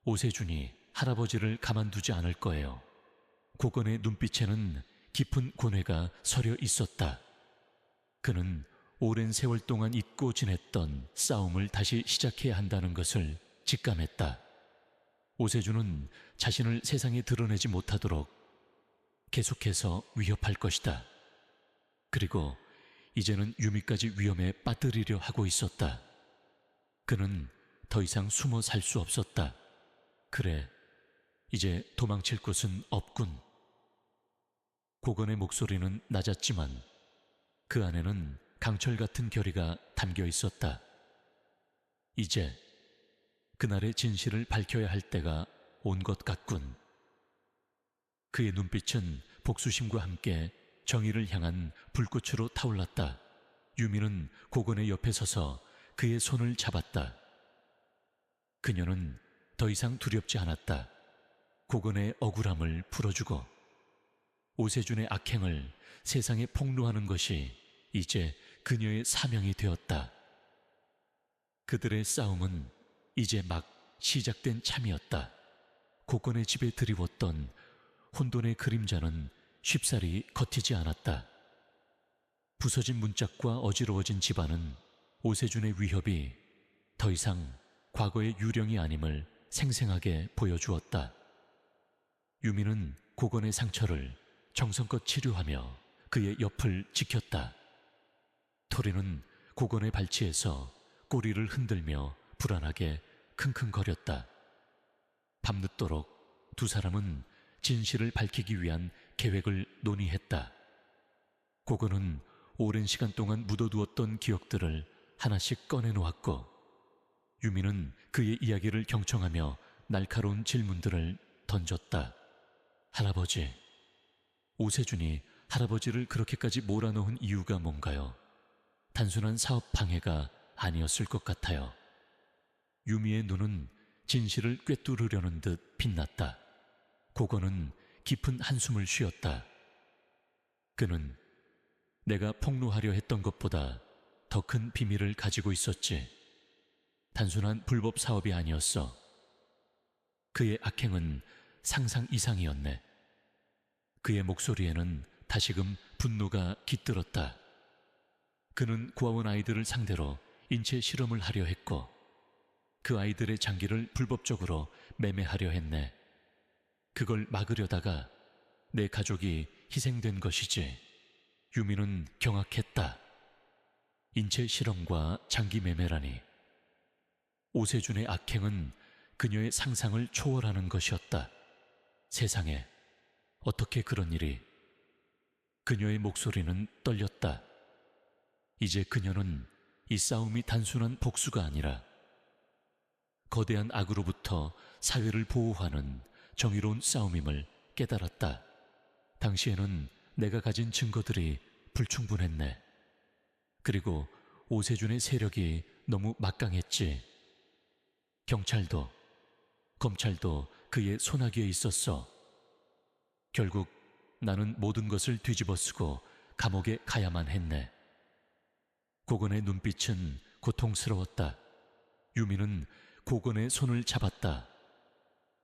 오세준이 할아버지를 가만두지 않을 거예요. 고건의 눈빛에는 깊은 고뇌가 서려 있었다. 그는 오랜 세월 동안 잊고 지냈던 싸움을 다시 시작해야 한다는 것을 직감했다. 오세준은 자신을 세상에 드러내지 못하도록 계속해서 위협할 것이다. 그리고 이제는 유미까지 위험에 빠뜨리려 하고 있었다. 그는 더 이상 숨어 살 수 없었다. 그래, 이제 도망칠 곳은 없군. 고건의 목소리는 낮았지만 그 안에는 강철 같은 결의가 담겨 있었다. 이제 그날의 진실을 밝혀야 할 때가 온 것 같군. 그의 눈빛은 복수심과 함께 정의를 향한 불꽃으로 타올랐다. 유미는 고건의 옆에 서서 그의 손을 잡았다. 그녀는 더 이상 두렵지 않았다. 고건의 억울함을 풀어주고 오세준의 악행을 세상에 폭로하는 것이 이제 그녀의 사명이 되었다. 그들의 싸움은 이제 막 시작된 참이었다. 고건의 집에 드리웠던 혼돈의 그림자는 쉽사리 걷히지 않았다. 부서진 문짝과 어지러워진 집안은 오세준의 위협이 더 이상 과거의 유령이 아님을 생생하게 보여주었다. 유미는 고건의 상처를 정성껏 치료하며 그의 옆을 지켰다. 토리는 고건의 발치에서 꼬리를 흔들며 불안하게 킁킁거렸다. 밤늦도록 두 사람은 진실을 밝히기 위한 계획을 논의했다. 고건은 오랜 시간 동안 묻어두었던 기억들을 하나씩 꺼내놓았고 유미는 그의 이야기를 경청하며 날카로운 질문들을 던졌다. 할아버지, 오세준이 할아버지를 그렇게까지 몰아넣은 이유가 뭔가요? 단순한 사업 방해가 아니었을 것 같아요. 유미의 눈은 진실을 꿰뚫으려는 듯 빛났다. 고건은 깊은 한숨을 쉬었다. 그는 내가 폭로하려 했던 것보다 더 큰 비밀을 가지고 있었지. 단순한 불법 사업이 아니었어. 그의 악행은 상상 이상이었네. 그의 목소리에는 다시금 분노가 깃들었다. 그는 고아원 아이들을 상대로 인체 실험을 하려 했고 그 아이들의 장기를 불법적으로 매매하려 했네. 그걸 막으려다가 내 가족이 희생된 것이지. 유미는 경악했다. 인체 실험과 장기 매매라니. 오세준의 악행은 그녀의 상상을 초월하는 것이었다. 세상에, 어떻게 그런 일이. 그녀의 목소리는 떨렸다. 이제 그녀는 이 싸움이 단순한 복수가 아니라 거대한 악으로부터 사회를 보호하는 정의로운 싸움임을 깨달았다. 당시에는 내가 가진 증거들이 불충분했네. 그리고 오세준의 세력이 너무 막강했지. 경찰도, 검찰도 그의 손아귀에 있었어. 결국 나는 모든 것을 뒤집어쓰고 감옥에 가야만 했네. 고건의 눈빛은 고통스러웠다. 유미는 고건의 손을 잡았다.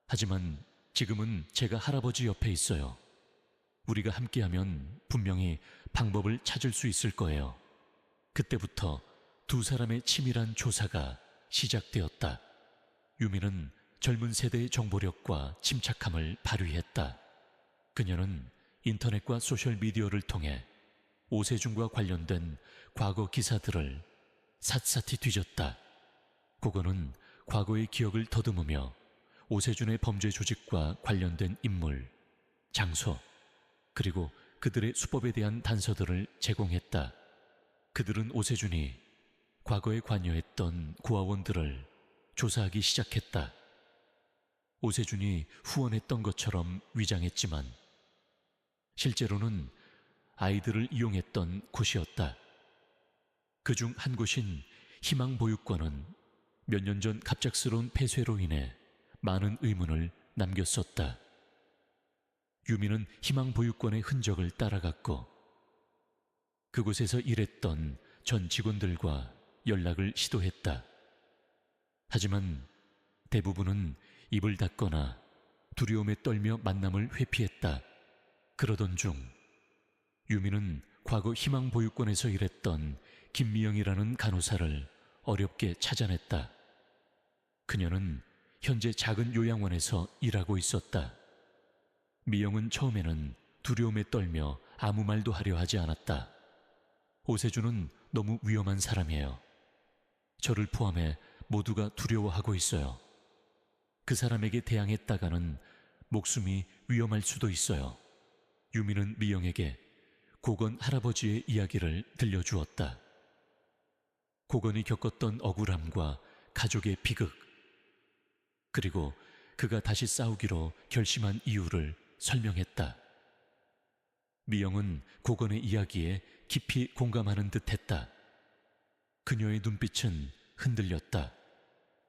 하지만 지금은 제가 할아버지 옆에 있어요. 우리가 함께하면 분명히 방법을 찾을 수 있을 거예요. 그때부터 두 사람의 치밀한 조사가 시작되었다. 유미는 젊은 세대의 정보력과 침착함을 발휘했다. 그녀는 인터넷과 소셜미디어를 통해 오세준과 관련된 과거 기사들을 샅샅이 뒤졌다. 고건은 과거의 기억을 더듬으며 오세준의 범죄 조직과 관련된 인물, 장소, 그리고 그들의 수법에 대한 단서들을 제공했다. 그들은 오세준이 과거에 관여했던 고아원들을 조사하기 시작했다. 오세준이 후원했던 것처럼 위장했지만 실제로는 아이들을 이용했던 곳이었다. 그중 한 곳인 희망보육원은 몇 년 전 갑작스러운 폐쇄로 인해 많은 의문을 남겼었다. 유미는 희망보육원의 흔적을 따라갔고 그곳에서 일했던 전 직원들과 연락을 시도했다. 하지만 대부분은 입을 닫거나 두려움에 떨며 만남을 회피했다. 그러던 중 유미는 과거 희망보육원에서 일했던 김미영이라는 간호사를 어렵게 찾아냈다. 그녀는 현재 작은 요양원에서 일하고 있었다. 미영은 처음에는 두려움에 떨며 아무 말도 하려 하지 않았다. 오세준은 너무 위험한 사람이에요. 저를 포함해 모두가 두려워하고 있어요. 그 사람에게 대항했다가는 목숨이 위험할 수도 있어요. 유미는 미영에게 고건 할아버지의 이야기를 들려주었다. 고건이 겪었던 억울함과 가족의 비극, 그리고 그가 다시 싸우기로 결심한 이유를 설명했다. 미영은 고건의 이야기에 깊이 공감하는 듯 했다. 그녀의 눈빛은 흔들렸다.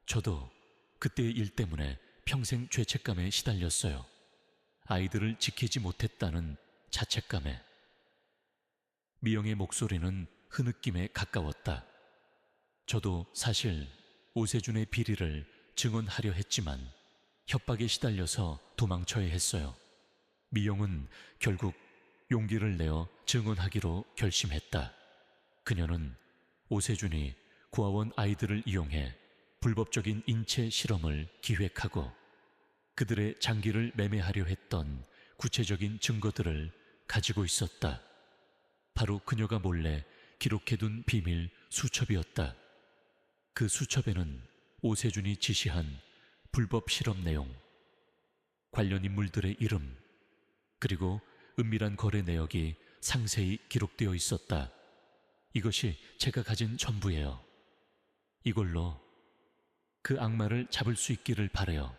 저도 그때의 일 때문에 평생 죄책감에 시달렸어요. 아이들을 지키지 못했다는 자책감에. 미영의 목소리는 흐느낌에 가까웠다. 저도 사실 오세준의 비리를 증언하려 했지만 협박에 시달려서 도망쳐야 했어요. 미영은 결국 용기를 내어 증언하기로 결심했다. 그녀는 오세준이 고아원 아이들을 이용해 불법적인 인체 실험을 기획하고 그들의 장기를 매매하려 했던 구체적인 증거들을 가지고 있었다. 바로 그녀가 몰래 기록해둔 비밀 수첩이었다. 그 수첩에는 오세준이 지시한 불법 실험 내용, 관련 인물들의 이름, 그리고 은밀한 거래 내역이 상세히 기록되어 있었다. 이것이 제가 가진 전부예요. 이걸로 그 악마를 잡을 수 있기를 바라요.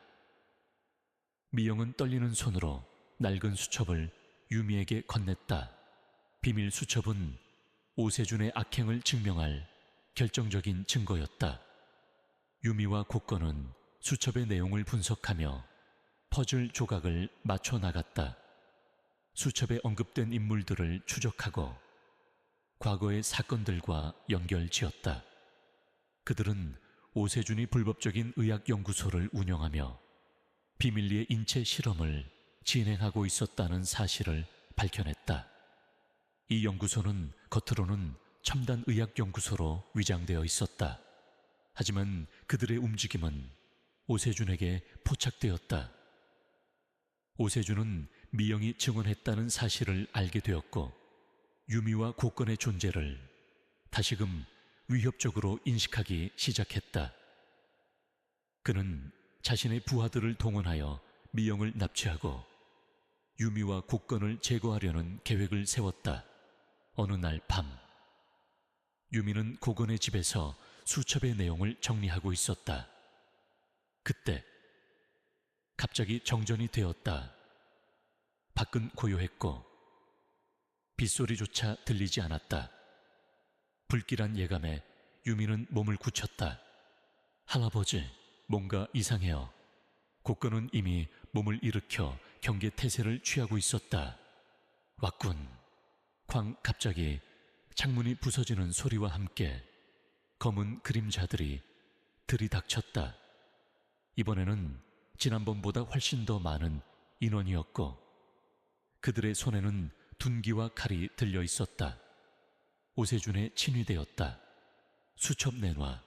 미영은 떨리는 손으로 낡은 수첩을 유미에게 건넸다. 비밀 수첩은 오세준의 악행을 증명할 결정적인 증거였다. 유미와 고건은 수첩의 내용을 분석하며 퍼즐 조각을 맞춰 나갔다. 수첩에 언급된 인물들을 추적하고 과거의 사건들과 연결지었다. 그들은 오세준이 불법적인 의학연구소를 운영하며 비밀리에 인체 실험을 진행하고 있었다는 사실을 밝혀냈다. 이 연구소는 겉으로는 첨단 의학연구소로 위장되어 있었다. 하지만 그들의 움직임은 오세준에게 포착되었다. 오세준은 미영이 증언했다는 사실을 알게 되었고 유미와 고건의 존재를 다시금 위협적으로 인식하기 시작했다. 그는 자신의 부하들을 동원하여 미영을 납치하고 유미와 고건을 제거하려는 계획을 세웠다. 어느 날 밤, 유미는 고건의 집에서 수첩의 내용을 정리하고 있었다. 그때 갑자기 정전이 되었다. 밖은 고요했고 빗소리조차 들리지 않았다. 불길한 예감에 유미는 몸을 굳혔다. 할아버지, 뭔가 이상해요. 고건은 이미 몸을 일으켜 경계 태세를 취하고 있었다. 왔군. 갑자기 창문이 부서지는 소리와 함께 검은 그림자들이 들이닥쳤다. 이번에는 지난번보다 훨씬 더 많은 인원이었고 그들의 손에는 둔기와 칼이 들려 있었다. 오세준의 친위되었다. 수첩 내놔.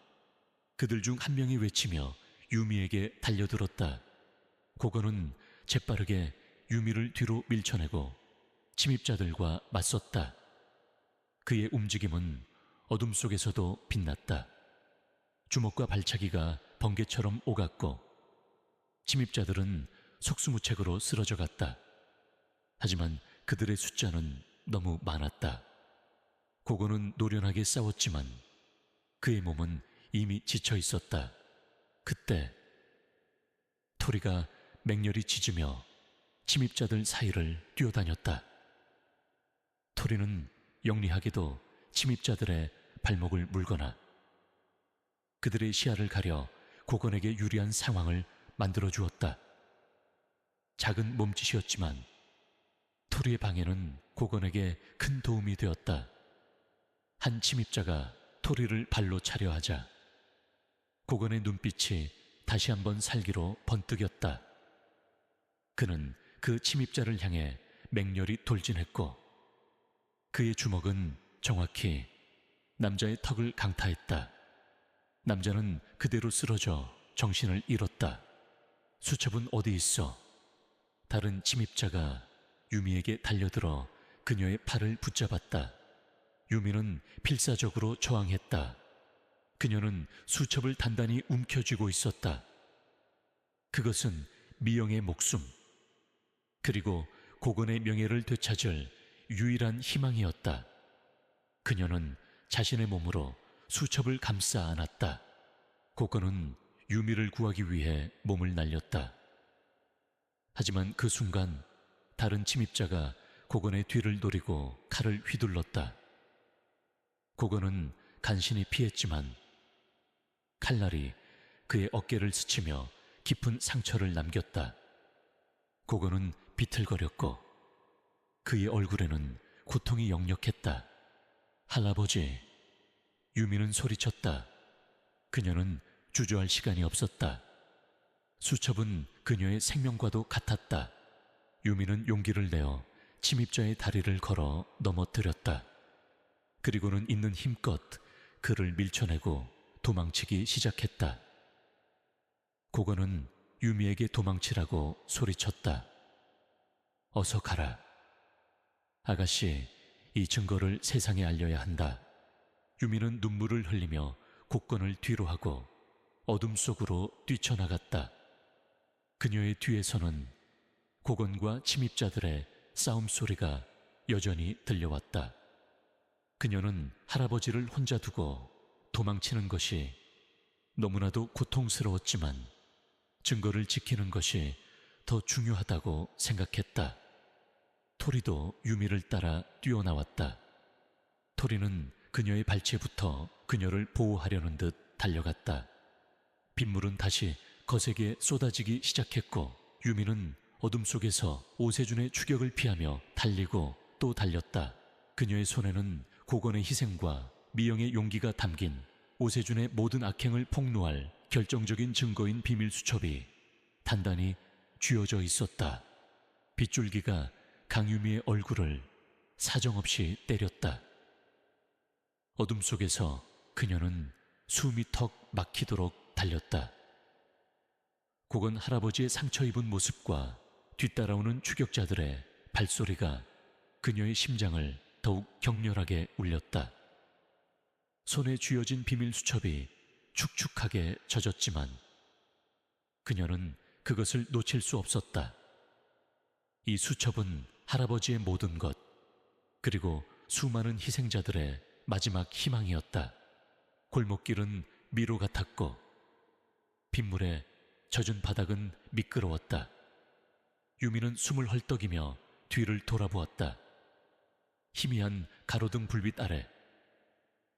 그들 중 한 명이 외치며 유미에게 달려들었다. 고건은 재빠르게 유미를 뒤로 밀쳐내고 침입자들과 맞섰다. 그의 움직임은 어둠 속에서도 빛났다. 주먹과 발차기가 번개처럼 오갔고 침입자들은 속수무책으로 쓰러져 갔다. 하지만 그들의 숫자는 너무 많았다. 고건은 노련하게 싸웠지만 그의 몸은 이미 지쳐 있었다. 그때 토리가 맹렬히 짖으며 침입자들 사이를 뛰어다녔다. 토리는 영리하게도 침입자들의 발목을 물거나 그들의 시야를 가려 고건에게 유리한 상황을 만들어 주었다. 작은 몸짓이었지만 토리의 방해는 고건에게 큰 도움이 되었다. 한 침입자가 토리를 발로 차려 하자 고건의 눈빛이 다시 한번 살기로 번뜩였다. 그는 그 침입자를 향해 맹렬히 돌진했고 그의 주먹은 정확히 남자의 턱을 강타했다. 남자는 그대로 쓰러져 정신을 잃었다. 수첩은 어디 있어? 다른 침입자가 유미에게 달려들어 그녀의 팔을 붙잡았다. 유미는 필사적으로 저항했다. 그녀는 수첩을 단단히 움켜쥐고 있었다. 그것은 미영의 목숨, 그리고 고건의 명예를 되찾을 유일한 희망이었다. 그녀는 자신의 몸으로 수첩을 감싸 안았다. 고건은 유미를 구하기 위해 몸을 날렸다. 하지만 그 순간 다른 침입자가 고건의 뒤를 노리고 칼을 휘둘렀다. 고건은 간신히 피했지만 칼날이 그의 어깨를 스치며 깊은 상처를 남겼다. 고건은 비틀거렸고 그의 얼굴에는 고통이 역력했다. 할아버지, 유미는 소리쳤다. 그녀는 주저할 시간이 없었다. 수첩은 그녀의 생명과도 같았다. 유미는 용기를 내어 침입자의 다리를 걸어 넘어뜨렸다. 그리고는 있는 힘껏 그를 밀쳐내고 도망치기 시작했다. 고건은 유미에게 도망치라고 소리쳤다. 어서 가라. 아가씨, 이 증거를 세상에 알려야 한다. 유미는 눈물을 흘리며 고건을 뒤로 하고 어둠 속으로 뛰쳐나갔다. 그녀의 뒤에서는 고건과 침입자들의 싸움 소리가 여전히 들려왔다. 그녀는 할아버지를 혼자 두고 도망치는 것이 너무나도 고통스러웠지만 증거를 지키는 것이 더 중요하다고 생각했다. 토리도 유미를 따라 뛰어나왔다. 토리는 그녀의 발치부터 그녀를 보호하려는 듯 달려갔다. 빗물은 다시 거세게 쏟아지기 시작했고 유미는 어둠 속에서 오세준의 추격을 피하며 달리고 또 달렸다. 그녀의 손에는 고건의 희생과 미영의 용기가 담긴 오세준의 모든 악행을 폭로할 결정적인 증거인 비밀수첩이 단단히 쥐어져 있었다. 빗줄기가 강유미의 얼굴을 사정없이 때렸다. 어둠 속에서 그녀는 숨이 턱 막히도록 달렸다. 고건 할아버지의 상처 입은 모습과 뒤따라오는 추격자들의 발소리가 그녀의 심장을 더욱 격렬하게 울렸다. 손에 쥐어진 비밀 수첩이 축축하게 젖었지만 그녀는 그것을 놓칠 수 없었다. 이 수첩은 할아버지의 모든 것, 그리고 수많은 희생자들의 마지막 희망이었다. 골목길은 미로 같았고 빗물에 젖은 바닥은 미끄러웠다. 유미는 숨을 헐떡이며 뒤를 돌아보았다. 희미한 가로등 불빛 아래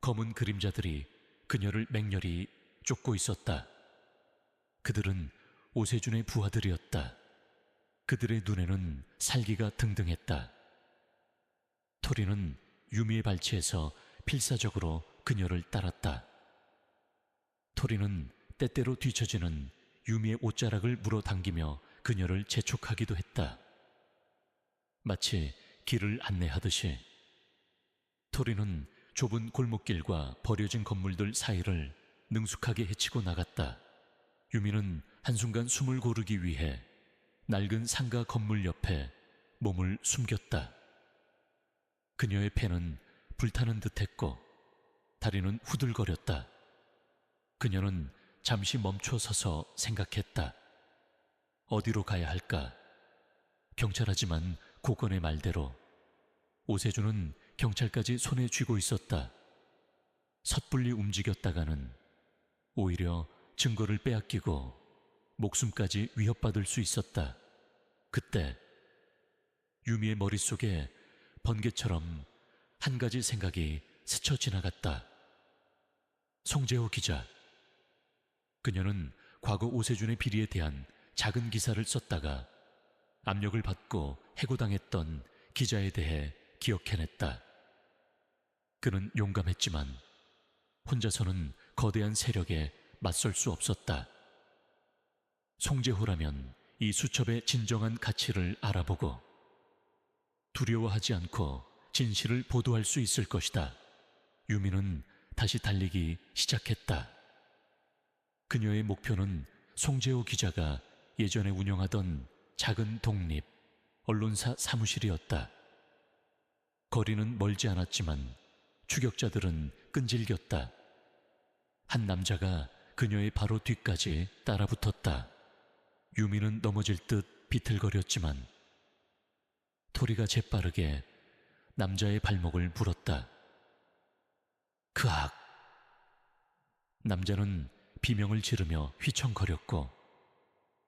검은 그림자들이 그녀를 맹렬히 쫓고 있었다. 그들은 오세준의 부하들이었다. 그들의 눈에는 살기가 등등했다. 토리는 유미의 발치에서 필사적으로 그녀를 따랐다. 토리는 때때로 뒤처지는 유미의 옷자락을 물어당기며 그녀를 재촉하기도 했다. 마치 길을 안내하듯이. 토리는 좁은 골목길과 버려진 건물들 사이를 능숙하게 헤치고 나갔다. 유미는 한순간 숨을 고르기 위해 낡은 상가 건물 옆에 몸을 숨겼다. 그녀의 폐는 불타는 듯했고 다리는 후들거렸다. 그녀는 잠시 멈춰 서서 생각했다. 어디로 가야 할까? 경찰하지만 고건의 말대로 오세준은 경찰까지 손에 쥐고 있었다. 섣불리 움직였다가는 오히려 증거를 빼앗기고 목숨까지 위협받을 수 있었다. 그때 유미의 머릿속에 번개처럼 한 가지 생각이 스쳐 지나갔다. 송재호 기자. 그녀는 과거 오세준의 비리에 대한 작은 기사를 썼다가 압력을 받고 해고당했던 기자에 대해 기억해냈다. 그는 용감했지만 혼자서는 거대한 세력에 맞설 수 없었다. 송재호라면 이 수첩의 진정한 가치를 알아보고 두려워하지 않고 진실을 보도할 수 있을 것이다. 유미는 다시 달리기 시작했다. 그녀의 목표는 송재호 기자가 예전에 운영하던 작은 독립 언론사 사무실이었다. 거리는 멀지 않았지만 추격자들은 끈질겼다. 한 남자가 그녀의 바로 뒤까지 따라붙었다. 유미는 넘어질 듯 비틀거렸지만 토리가 재빠르게 남자의 발목을 물었다. 그악! 남자는 비명을 지르며 휘청거렸고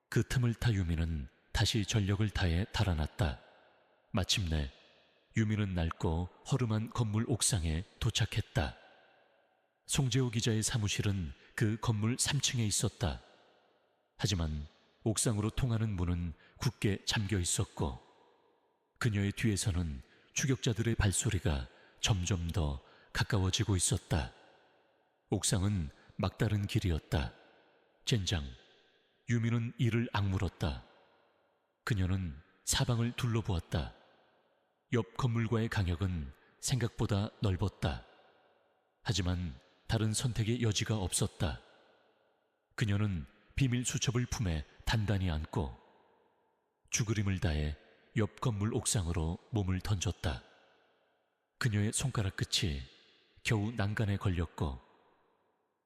그 틈을 타 유미는 다시 전력을 다해 달아났다. 마침내 유미는 낡고 허름한 건물 옥상에 도착했다. 송재호 기자의 사무실은 그 건물 3층에 있었다. 하지만 옥상으로 통하는 문은 굳게 잠겨 있었고 그녀의 뒤에서는 추격자들의 발소리가 점점 더 가까워지고 있었다. 옥상은 막다른 길이었다. 젠장, 유미는 이를 악물었다. 그녀는 사방을 둘러보았다. 옆 건물과의 간격은 생각보다 넓었다. 하지만 다른 선택의 여지가 없었다. 그녀는 비밀 수첩을 품에 단단히 안고 죽으림을 다해 옆 건물 옥상으로 몸을 던졌다. 그녀의 손가락 끝이 겨우 난간에 걸렸고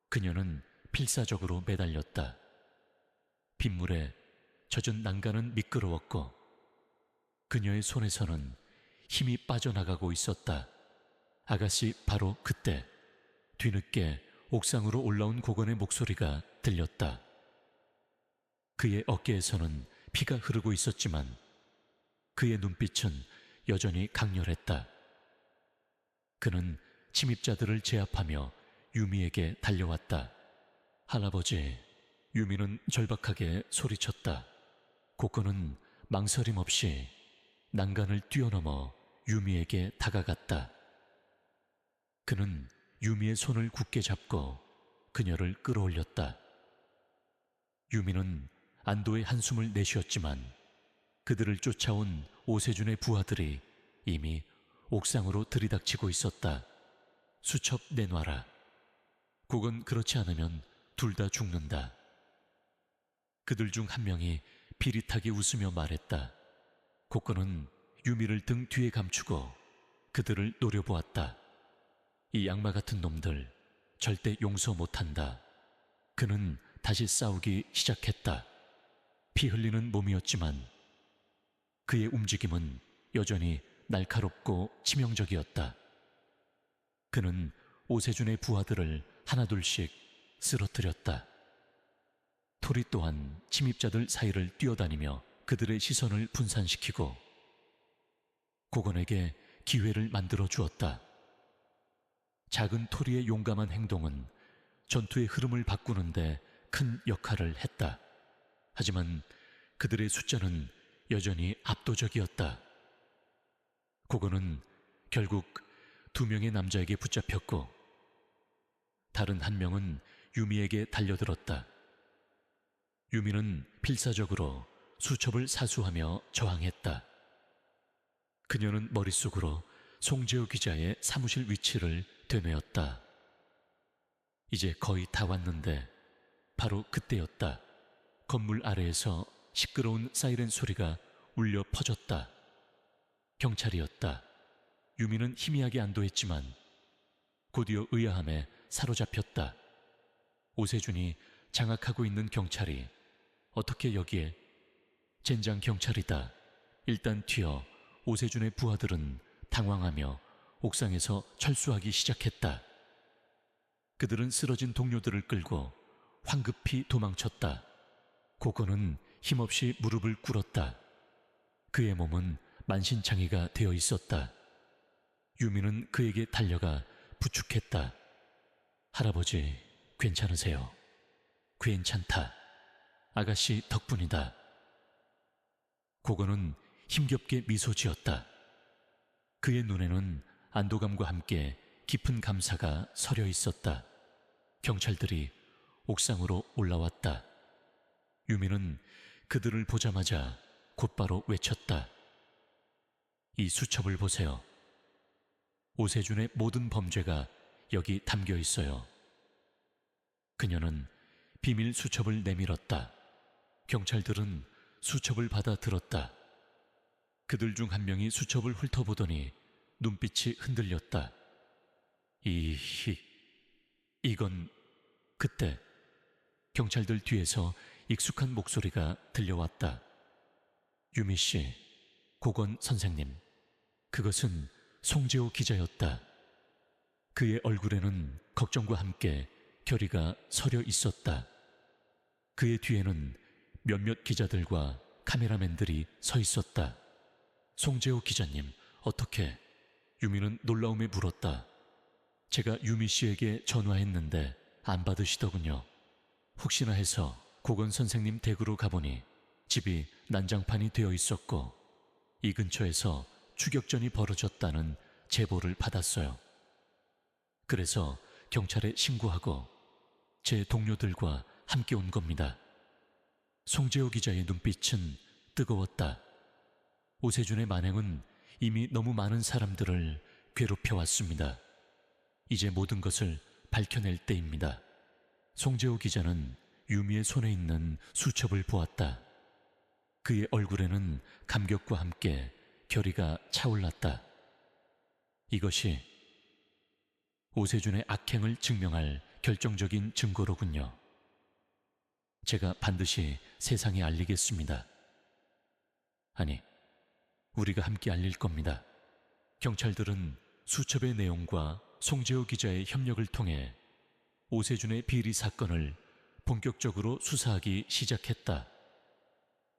그녀는 필사적으로 매달렸다. 빗물에 젖은 난간은 미끄러웠고 그녀의 손에서는 힘이 빠져나가고 있었다. 아가씨, 바로 그때 뒤늦게 옥상으로 올라온 고건의 목소리가 들렸다. 그의 어깨에서는 피가 흐르고 있었지만 그의 눈빛은 여전히 강렬했다. 그는 침입자들을 제압하며 유미에게 달려왔다. 할아버지, 유미는 절박하게 소리쳤다. 고건은 망설임 없이 난간을 뛰어넘어 유미에게 다가갔다. 그는 유미의 손을 굳게 잡고 그녀를 끌어올렸다. 유미는 안도의 한숨을 내쉬었지만 그들을 쫓아온 오세준의 부하들이 이미 옥상으로 들이닥치고 있었다. 수첩 내놔라. 그건 그렇지 않으면 둘 다 죽는다. 그들 중 한 명이 비릿하게 웃으며 말했다. 고건은 유미를 등 뒤에 감추고 그들을 노려보았다. 이 악마 같은 놈들 절대 용서 못한다. 그는 다시 싸우기 시작했다. 피 흘리는 몸이었지만 그의 움직임은 여전히 날카롭고 치명적이었다. 그는 오세준의 부하들을 하나둘씩 쓰러뜨렸다. 토리 또한 침입자들 사이를 뛰어다니며 그들의 시선을 분산시키고 고건에게 기회를 만들어 주었다. 작은 토리의 용감한 행동은 전투의 흐름을 바꾸는데 큰 역할을 했다. 하지만 그들의 숫자는 여전히 압도적이었다. 고건은 결국 2명의 남자에게 붙잡혔고 다른 한 명은 유미에게 달려들었다. 유미는 필사적으로 수첩을 사수하며 저항했다. 그녀는 머릿속으로 송재호 기자의 사무실 위치를 되뇌었다. 이제 거의 다 왔는데 바로 그때였다. 건물 아래에서 시끄러운 사이렌 소리가 울려 퍼졌다. 경찰이었다. 유미는 희미하게 안도했지만 곧이어 의아함에 사로잡혔다. 오세준이 장악하고 있는 경찰이 어떻게 여기에? 젠장 경찰이다. 일단 튀어. 오세준의 부하들은 당황하며 옥상에서 철수하기 시작했다. 그들은 쓰러진 동료들을 끌고 황급히 도망쳤다. 고건은 힘없이 무릎을 꿇었다. 그의 몸은 만신창이가 되어 있었다. 유미는 그에게 달려가 부축했다. 할아버지, 괜찮으세요? 괜찮다. 아가씨 덕분이다. 고건은 힘겹게 미소 지었다. 그의 눈에는 안도감과 함께 깊은 감사가 서려 있었다. 경찰들이 옥상으로 올라왔다. 유미는 그들을 보자마자 곧바로 외쳤다. 이 수첩을 보세요. 오세준의 모든 범죄가 여기 담겨 있어요. 그녀는 비밀 수첩을 내밀었다. 경찰들은 수첩을 받아 들었다. 그들 중 한 명이 수첩을 훑어보더니 눈빛이 흔들렸다. 이건... 그때 경찰들 뒤에서 익숙한 목소리가 들려왔다. 유미 씨, 고건 선생님, 그것은 송재호 기자였다. 그의 얼굴에는 걱정과 함께 결의가 서려 있었다. 그의 뒤에는 몇몇 기자들과 카메라맨들이 서 있었다. 송재호 기자님, 어떻게? 유미는 놀라움에 물었다. 제가 유미 씨에게 전화했는데 안 받으시더군요. 혹시나 해서 고건 선생님 댁으로 가보니 집이 난장판이 되어 있었고 이 근처에서 추격전이 벌어졌다는 제보를 받았어요. 그래서 경찰에 신고하고 제 동료들과 함께 온 겁니다. 송재호 기자의 눈빛은 뜨거웠다. 오세준의 만행은 이미 너무 많은 사람들을 괴롭혀왔습니다. 이제 모든 것을 밝혀낼 때입니다. 송재호 기자는 유미의 손에 있는 수첩을 보았다. 그의 얼굴에는 감격과 함께 결의가 차올랐다. 이것이 오세준의 악행을 증명할 결정적인 증거로군요. 제가 반드시 세상에 알리겠습니다. 아니, 우리가 함께 알릴 겁니다. 경찰들은 수첩의 내용과 송재호 기자의 협력을 통해 오세준의 비리 사건을 본격적으로 수사하기 시작했다.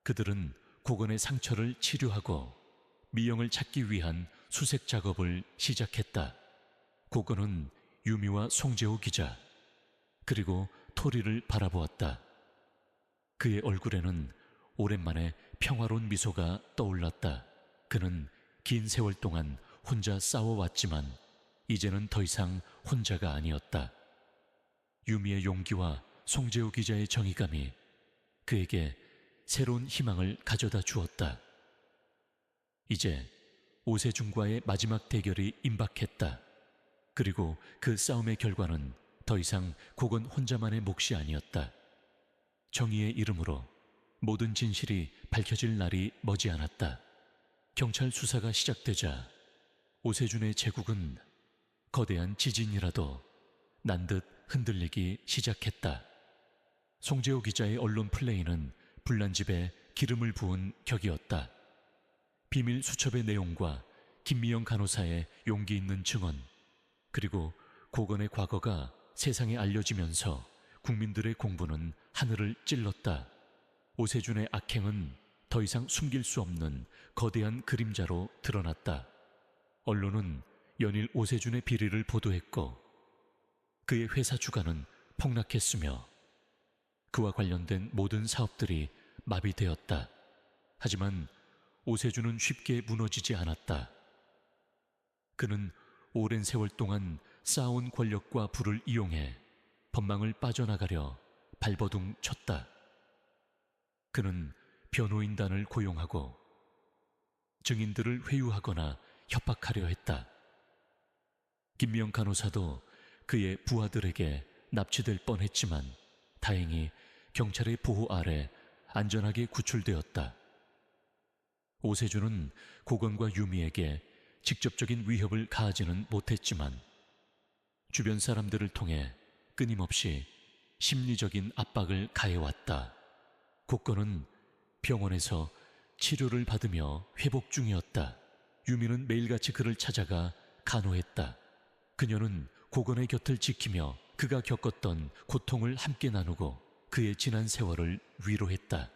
그들은 고건의 상처를 치료하고 미영을 찾기 위한 수색 작업을 시작했다. 고건은 유미와 송재호 기자 그리고 토리를 바라보았다. 그의 얼굴에는 오랜만에 평화로운 미소가 떠올랐다. 그는 긴 세월 동안 혼자 싸워왔지만 이제는 더 이상 혼자가 아니었다. 유미의 용기와 송재호 기자의 정의감이 그에게 새로운 희망을 가져다 주었다. 이제 오세준과의 마지막 대결이 임박했다. 그리고 그 싸움의 결과는 더 이상 고건 혼자만의 몫이 아니었다. 정의의 이름으로 모든 진실이 밝혀질 날이 머지않았다. 경찰 수사가 시작되자 오세준의 제국은 거대한 지진이라도 난 듯 흔들리기 시작했다. 송재호 기자의 언론 플레이는 불난집에 기름을 부은 격이었다. 비밀 수첩의 내용과 김미영 간호사의 용기 있는 증언, 그리고 고건의 과거가 세상에 알려지면서 국민들의 공분은 하늘을 찔렀다. 오세준의 악행은 더 이상 숨길 수 없는 거대한 그림자로 드러났다. 언론은 연일 오세준의 비리를 보도했고 그의 회사 주가는 폭락했으며 그와 관련된 모든 사업들이 마비되었다. 하지만 오세준은 쉽게 무너지지 않았다. 그는 오랜 세월 동안 쌓아온 권력과 부를 이용해 법망을 빠져나가려 발버둥 쳤다. 그는 변호인단을 고용하고 증인들을 회유하거나 협박하려 했다. 김미영 간호사도 그의 부하들에게 납치될 뻔했지만 다행히 경찰의 보호 아래 안전하게 구출되었다. 오세준은 고건과 유미에게 직접적인 위협을 가하지는 못했지만 주변 사람들을 통해 끊임없이 심리적인 압박을 가해왔다. 고건은 병원에서 치료를 받으며 회복 중이었다. 유미는 매일같이 그를 찾아가 간호했다. 그녀는 고건의 곁을 지키며 그가 겪었던 고통을 함께 나누고 그의 지난 세월을 위로했다.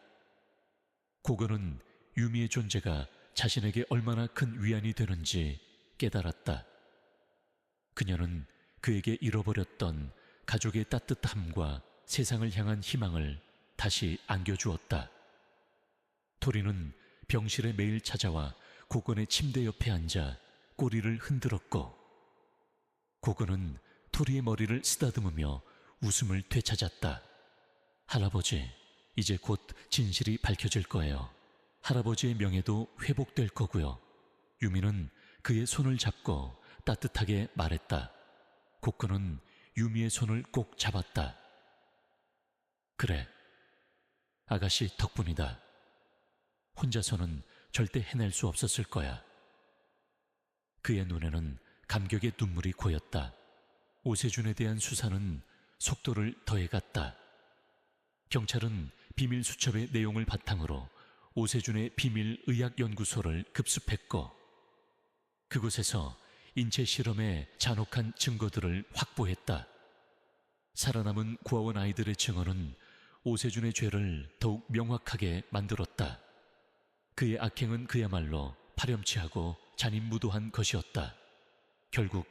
고건은 유미의 존재가 자신에게 얼마나 큰 위안이 되는지 깨달았다. 그녀는 그에게 잃어버렸던 가족의 따뜻함과 세상을 향한 희망을 다시 안겨주었다. 토리는 병실에 매일 찾아와 고건의 침대 옆에 앉아 꼬리를 흔들었고 고건은 토리의 머리를 쓰다듬으며 웃음을 되찾았다. 할아버지, 이제 곧 진실이 밝혀질 거예요. 할아버지의 명예도 회복될 거고요. 유미는 그의 손을 잡고 따뜻하게 말했다. 고건은 유미의 손을 꼭 잡았다. 그래, 아가씨 덕분이다. 혼자서는 절대 해낼 수 없었을 거야. 그의 눈에는 감격의 눈물이 고였다. 오세준에 대한 수사는 속도를 더해갔다. 경찰은 비밀 수첩의 내용을 바탕으로 오세준의 비밀 의학연구소를 급습했고 그곳에서 인체 실험의 잔혹한 증거들을 확보했다. 살아남은 구하원 아이들의 증언은 오세준의 죄를 더욱 명확하게 만들었다. 그의 악행은 그야말로 파렴치하고 잔인무도한 것이었다. 결국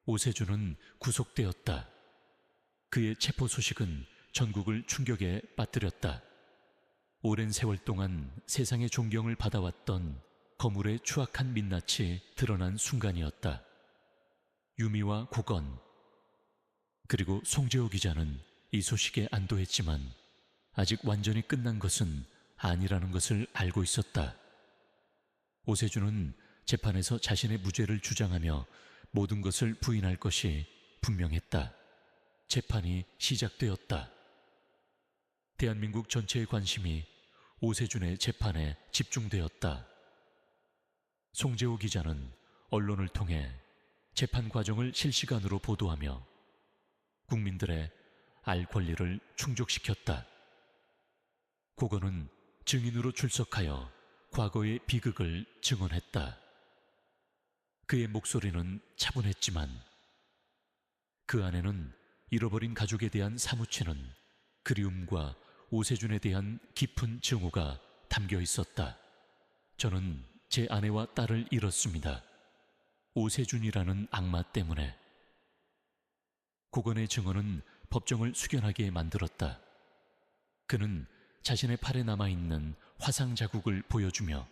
오세준은 구속되었다. 그의 체포 소식은 전국을 충격에 빠뜨렸다. 오랜 세월 동안 세상의 존경을 받아왔던 거물의 추악한 민낯이 드러난 순간이었다. 유미와 고건 그리고 송재호 기자는 이 소식에 안도했지만 아직 완전히 끝난 것은 아니라는 것을 알고 있었다. 오세준은 재판에서 자신의 무죄를 주장하며 모든 것을 부인할 것이 분명했다. 재판이 시작되었다. 대한민국 전체의 관심이 오세준의 재판에 집중되었다. 송재호 기자는 언론을 통해 재판 과정을 실시간으로 보도하며 국민들의 알 권리를 충족시켰다. 고건은 증인으로 출석하여 과거의 비극을 증언했다. 그의 목소리는 차분했지만 그 안에는 잃어버린 가족에 대한 사무치는 그리움과 오세준에 대한 깊은 증오가 담겨 있었다. 저는 제 아내와 딸을 잃었습니다. 오세준이라는 악마 때문에. 고건의 증언은 법정을 숙연하게 만들었다. 그는 자신의 팔에 남아있는 화상 자국을 보여주며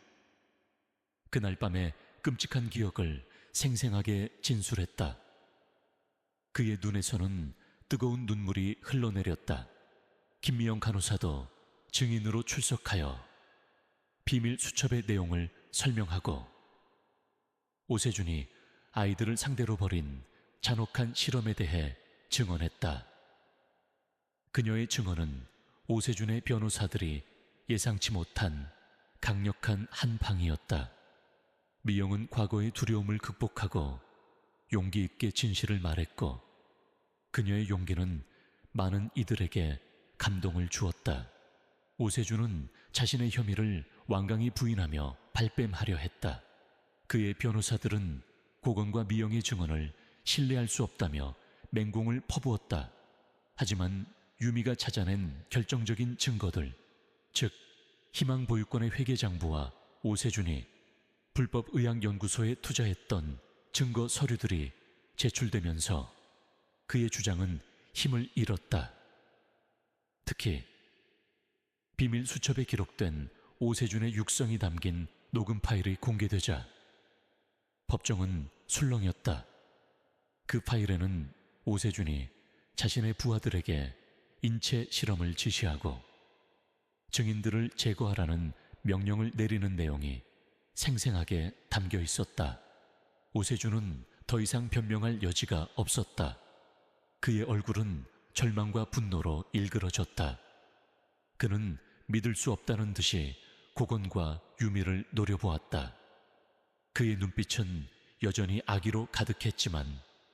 그날 밤의 끔찍한 기억을 생생하게 진술했다. 그의 눈에서는 뜨거운 눈물이 흘러내렸다. 김미영 간호사도 증인으로 출석하여 비밀 수첩의 내용을 설명하고 오세준이 아이들을 상대로 벌인 잔혹한 실험에 대해 증언했다. 그녀의 증언은 오세준의 변호사들이 예상치 못한 강력한 한방이었다. 미영은 과거의 두려움을 극복하고 용기 있게 진실을 말했고, 그녀의 용기는 많은 이들에게 감동을 주었다. 오세준은 자신의 혐의를 완강히 부인하며 발뺌하려 했다. 그의 변호사들은 고건과 미영의 증언을 신뢰할 수 없다며 맹공을 퍼부었다. 하지만 유미가 찾아낸 결정적인 증거들, 즉 희망보육원의 회계장부와 오세준이 불법의학연구소에 투자했던 증거 서류들이 제출되면서 그의 주장은 힘을 잃었다. 특히 비밀 수첩에 기록된 오세준의 육성이 담긴 녹음 파일이 공개되자 법정은 술렁였다. 그 파일에는 오세준이 자신의 부하들에게 인체 실험을 지시하고 증인들을 제거하라는 명령을 내리는 내용이 생생하게 담겨 있었다. 오세준은 더 이상 변명할 여지가 없었다. 그의 얼굴은 절망과 분노로 일그러졌다. 그는 믿을 수 없다는 듯이 고건과 유미를 노려보았다. 그의 눈빛은 여전히 악의로 가득했지만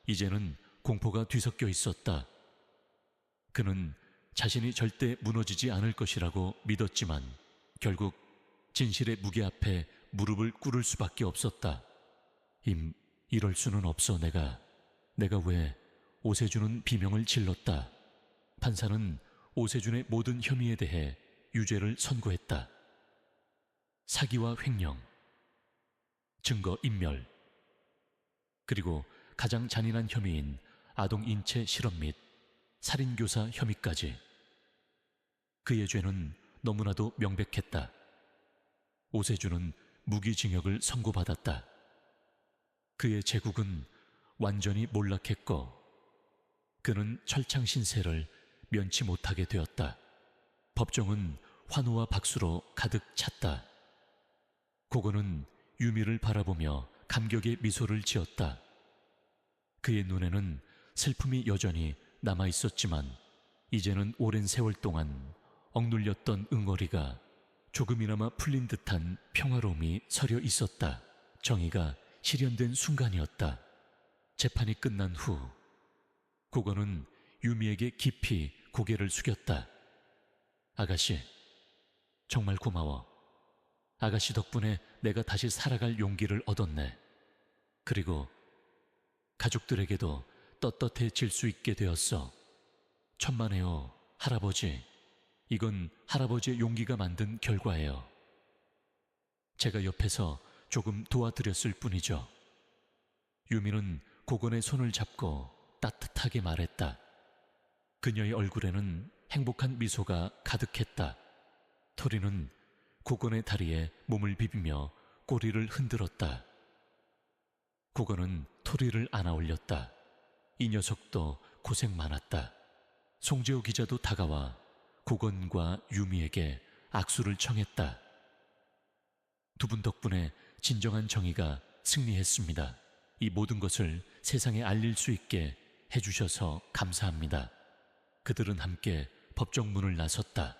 이제는 공포가 뒤섞여 있었다. 그는 자신이 절대 무너지지 않을 것이라고 믿었지만 결국 진실의 무게 앞에 무릎을 꿇을 수밖에 없었다. 이럴 수는 없어. 내가 왜 오세준은 비명을 질렀다. 판사는 오세준의 모든 혐의에 대해 유죄를 선고했다. 사기와 횡령, 증거 인멸, 그리고 가장 잔인한 혐의인 아동 인체 실험 및 살인교사 혐의까지. 그의 죄는 너무나도 명백했다. 오세준은 무기징역을 선고받았다. 그의 제국은 완전히 몰락했고 그는 철창신세를 면치 못하게 되었다. 법정은 환호와 박수로 가득 찼다. 고건은 유미를 바라보며 감격의 미소를 지었다. 그의 눈에는 슬픔이 여전히 남아 있었지만 이제는 오랜 세월 동안 억눌렸던 응어리가 조금이나마 풀린 듯한 평화로움이 서려 있었다. 정의가 실현된 순간이었다. 재판이 끝난 후 고건은 유미에게 깊이 고개를 숙였다. 아가씨, 정말 고마워. 아가씨 덕분에 내가 다시 살아갈 용기를 얻었네. 그리고 가족들에게도 떳떳해질 수 있게 되었어. 천만에요, 할아버지. 이건 할아버지의 용기가 만든 결과예요. 제가 옆에서 조금 도와드렸을 뿐이죠. 유미는 고건의 손을 잡고 따뜻하게 말했다. 그녀의 얼굴에는 행복한 미소가 가득했다. 토리는 고건의 다리에 몸을 비비며 꼬리를 흔들었다. 고건은 토리를 안아 올렸다. 이 녀석도 고생 많았다. 송재호 기자도 다가와 고건과 유미에게 악수를 청했다. 두 분 덕분에 진정한 정의가 승리했습니다. 이 모든 것을 세상에 알릴 수 있게 해주셔서 감사합니다. 그들은 함께 법정 문을 나섰다.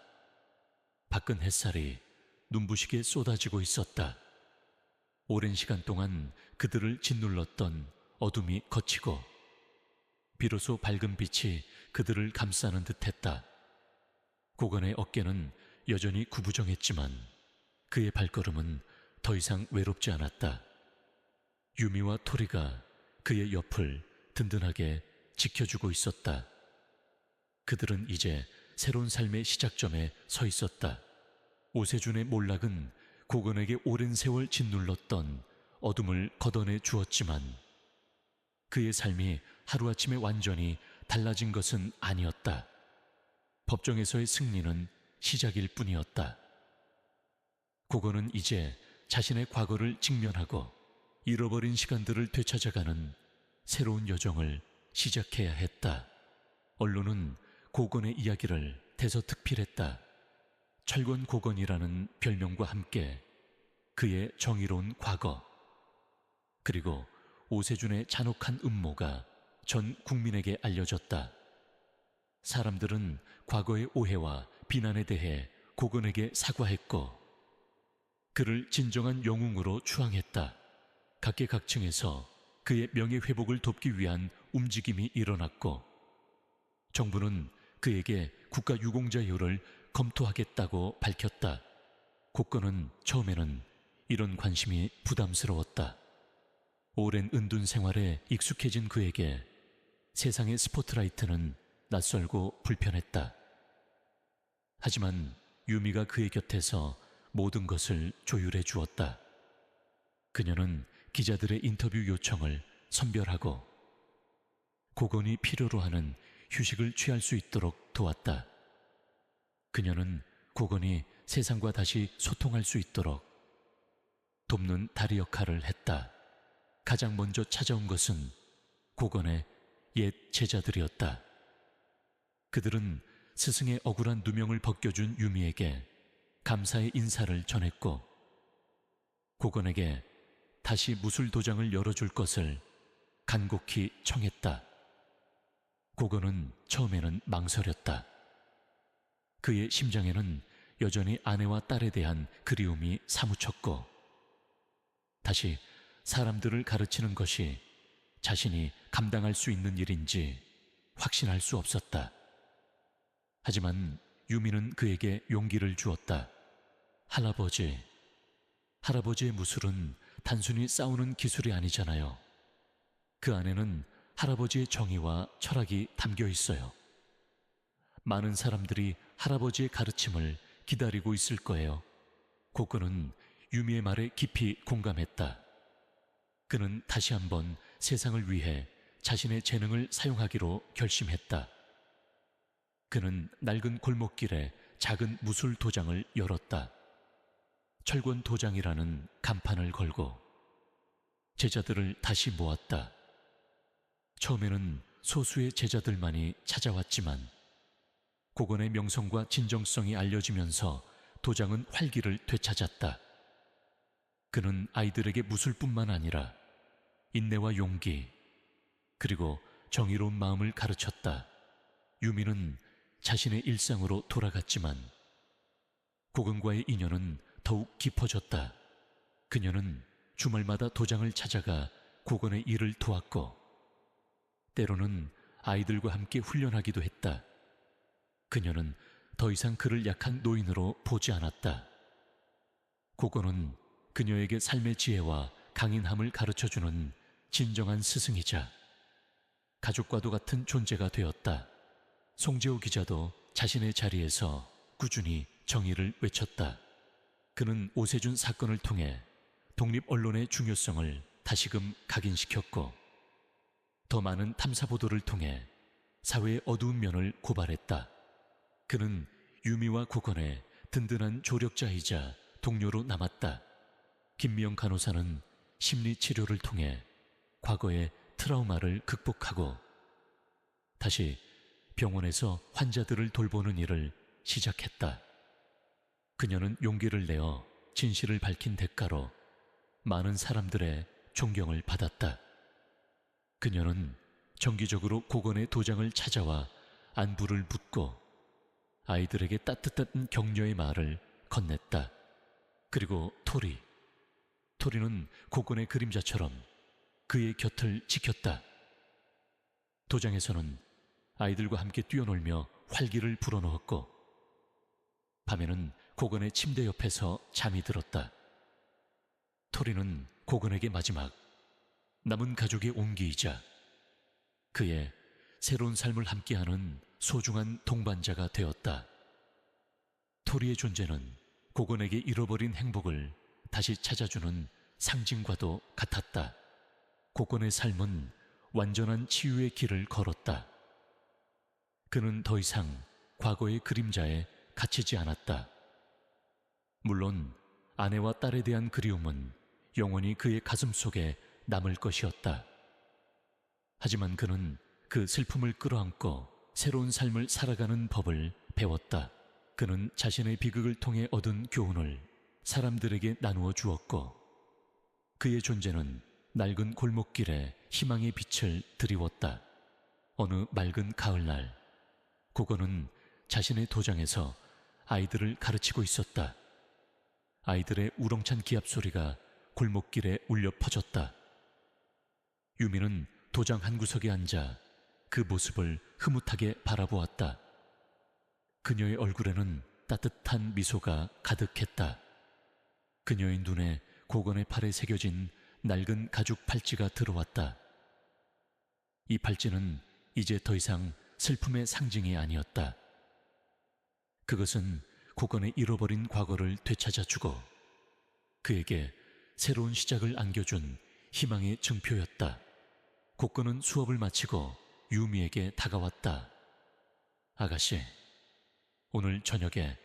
밖은 햇살이 눈부시게 쏟아지고 있었다. 오랜 시간 동안 그들을 짓눌렀던 어둠이 걷히고 비로소 밝은 빛이 그들을 감싸는 듯했다. 고건의 어깨는 여전히 구부정했지만 그의 발걸음은 더 이상 외롭지 않았다. 유미와 토리가 그의 옆을 든든하게 지켜주고 있었다. 그들은 이제 새로운 삶의 시작점에 서 있었다. 오세준의 몰락은 고건에게 오랜 세월 짓눌렀던 어둠을 걷어내 주었지만 그의 삶이 하루아침에 완전히 달라진 것은 아니었다. 법정에서의 승리는 시작일 뿐이었다. 고건은 이제 자신의 과거를 직면하고 잃어버린 시간들을 되찾아가는 새로운 여정을 시작해야 했다. 언론은 고건의 이야기를 대서특필했다. 철권 고건이라는 별명과 함께 그의 정의로운 과거, 그리고 오세준의 잔혹한 음모가 전 국민에게 알려졌다. 사람들은 과거의 오해와 비난에 대해 고건에게 사과했고 그를 진정한 영웅으로 추앙했다. 각계각층에서 그의 명예회복을 돕기 위한 움직임이 일어났고 정부는 그에게 국가유공자효를 검토하겠다고 밝혔다. 고건은 처음에는 이런 관심이 부담스러웠다. 오랜 은둔 생활에 익숙해진 그에게 세상의 스포트라이트는 낯설고 불편했다. 하지만 유미가 그의 곁에서 모든 것을 조율해 주었다. 그녀는 기자들의 인터뷰 요청을 선별하고 고건이 필요로 하는 휴식을 취할 수 있도록 도왔다. 그녀는 고건이 세상과 다시 소통할 수 있도록 돕는 다리 역할을 했다. 가장 먼저 찾아온 것은 고건의 옛 제자들이었다. 그들은 스승의 억울한 누명을 벗겨준 유미에게 감사의 인사를 전했고 고건에게 다시 무술 도장을 열어줄 것을 간곡히 청했다. 고건은 처음에는 망설였다. 그의 심장에는 여전히 아내와 딸에 대한 그리움이 사무쳤고 다시 사람들을 가르치는 것이 자신이 감당할 수 있는 일인지 확신할 수 없었다. 하지만 유미는 그에게 용기를 주었다. 할아버지의 무술은 단순히 싸우는 기술이 아니잖아요. 그 안에는 할아버지의 정의와 철학이 담겨 있어요. 많은 사람들이 할아버지의 가르침을 기다리고 있을 거예요. 고건은 유미의 말에 깊이 공감했다. 그는 다시 한번 세상을 위해 자신의 재능을 사용하기로 결심했다. 그는 낡은 골목길에 작은 무술 도장을 열었다. 철권 도장이라는 간판을 걸고 제자들을 다시 모았다. 처음에는 소수의 제자들만이 찾아왔지만 고건의 명성과 진정성이 알려지면서 도장은 활기를 되찾았다. 그는 아이들에게 무술뿐만 아니라 인내와 용기 그리고 정의로운 마음을 가르쳤다. 유미는 자신의 일상으로 돌아갔지만 고건과의 인연은 더욱 깊어졌다. 그녀는 주말마다 도장을 찾아가 고건의 일을 도왔고 때로는 아이들과 함께 훈련하기도 했다. 그녀는 더 이상 그를 약한 노인으로 보지 않았다. 고건은 그녀에게 삶의 지혜와 강인함을 가르쳐주는 진정한 스승이자 가족과도 같은 존재가 되었다. 송재호 기자도 자신의 자리에서 꾸준히 정의를 외쳤다. 그는 오세준 사건을 통해 독립 언론의 중요성을 다시금 각인시켰고 더 많은 탐사 보도를 통해 사회의 어두운 면을 고발했다. 그는 유미와 고건의 든든한 조력자이자 동료로 남았다. 김미영 간호사는 심리치료를 통해 과거의 트라우마를 극복하고 다시 병원에서 환자들을 돌보는 일을 시작했다. 그녀는 용기를 내어 진실을 밝힌 대가로 많은 사람들의 존경을 받았다. 그녀는 정기적으로 고건의 도장을 찾아와 안부를 묻고 아이들에게 따뜻한 격려의 말을 건넸다. 그리고 토리는 고건의 그림자처럼 그의 곁을 지켰다. 도장에서는 아이들과 함께 뛰어놀며 활기를 불어넣었고 밤에는 고건의 침대 옆에서 잠이 들었다. 토리는 고건에게 마지막 남은 가족의 온기이자 그의 새로운 삶을 함께하는 소중한 동반자가 되었다. 토리의 존재는 고건에게 잃어버린 행복을 다시 찾아주는 상징과도 같았다. 고건의 삶은 완전한 치유의 길을 걸었다. 그는 더 이상 과거의 그림자에 갇히지 않았다. 물론 아내와 딸에 대한 그리움은 영원히 그의 가슴 속에 남을 것이었다. 하지만 그는 그 슬픔을 끌어안고 새로운 삶을 살아가는 법을 배웠다. 그는 자신의 비극을 통해 얻은 교훈을 사람들에게 나누어 주었고 그의 존재는 낡은 골목길에 희망의 빛을 드리웠다. 어느 맑은 가을날, 고건은 자신의 도장에서 아이들을 가르치고 있었다. 아이들의 우렁찬 기합 소리가 골목길에 울려 퍼졌다. 유미는 도장 한 구석에 앉아 그 모습을 흐뭇하게 바라보았다. 그녀의 얼굴에는 따뜻한 미소가 가득했다. 그녀의 눈에 고건의 팔에 새겨진 낡은 가죽 팔찌가 들어왔다. 이 팔찌는 이제 더 이상 슬픔의 상징이 아니었다. 그것은 고건의 잃어버린 과거를 되찾아주고 그에게 새로운 시작을 안겨준 희망의 증표였다. 고건은 수업을 마치고 유미에게 다가왔다. 아가씨, 오늘 저녁에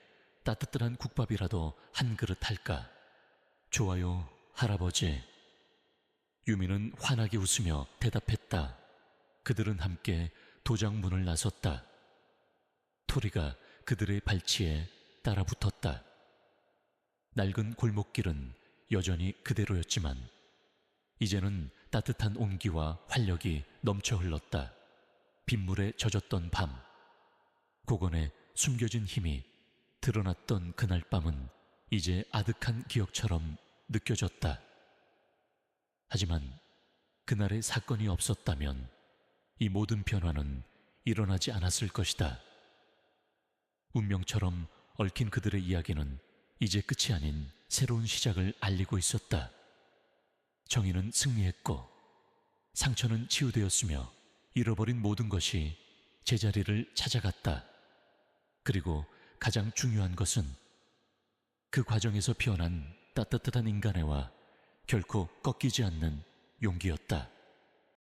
따뜻한 국밥이라도 한 그릇 할까? 좋아요, 할아버지. 유미는 환하게 웃으며 대답했다. 그들은 함께 도장 문을 나섰다. 토리가 그들의 발치에 따라붙었다. 낡은 골목길은 여전히 그대로였지만 이제는 따뜻한 온기와 활력이 넘쳐 흘렀다. 빗물에 젖었던 밤, 고건의 숨겨진 힘이 드러났던 그날 밤은 이제 아득한 기억처럼 느껴졌다. 하지만 그날의 사건이 없었다면 이 모든 변화는 일어나지 않았을 것이다. 운명처럼 얽힌 그들의 이야기는 이제 끝이 아닌 새로운 시작을 알리고 있었다. 정의는 승리했고 상처는 치유되었으며 잃어버린 모든 것이 제자리를 찾아갔다. 그리고 가장 중요한 것은 그 과정에서 피어난 따뜻한 인간애와 결코 꺾이지 않는 용기였다.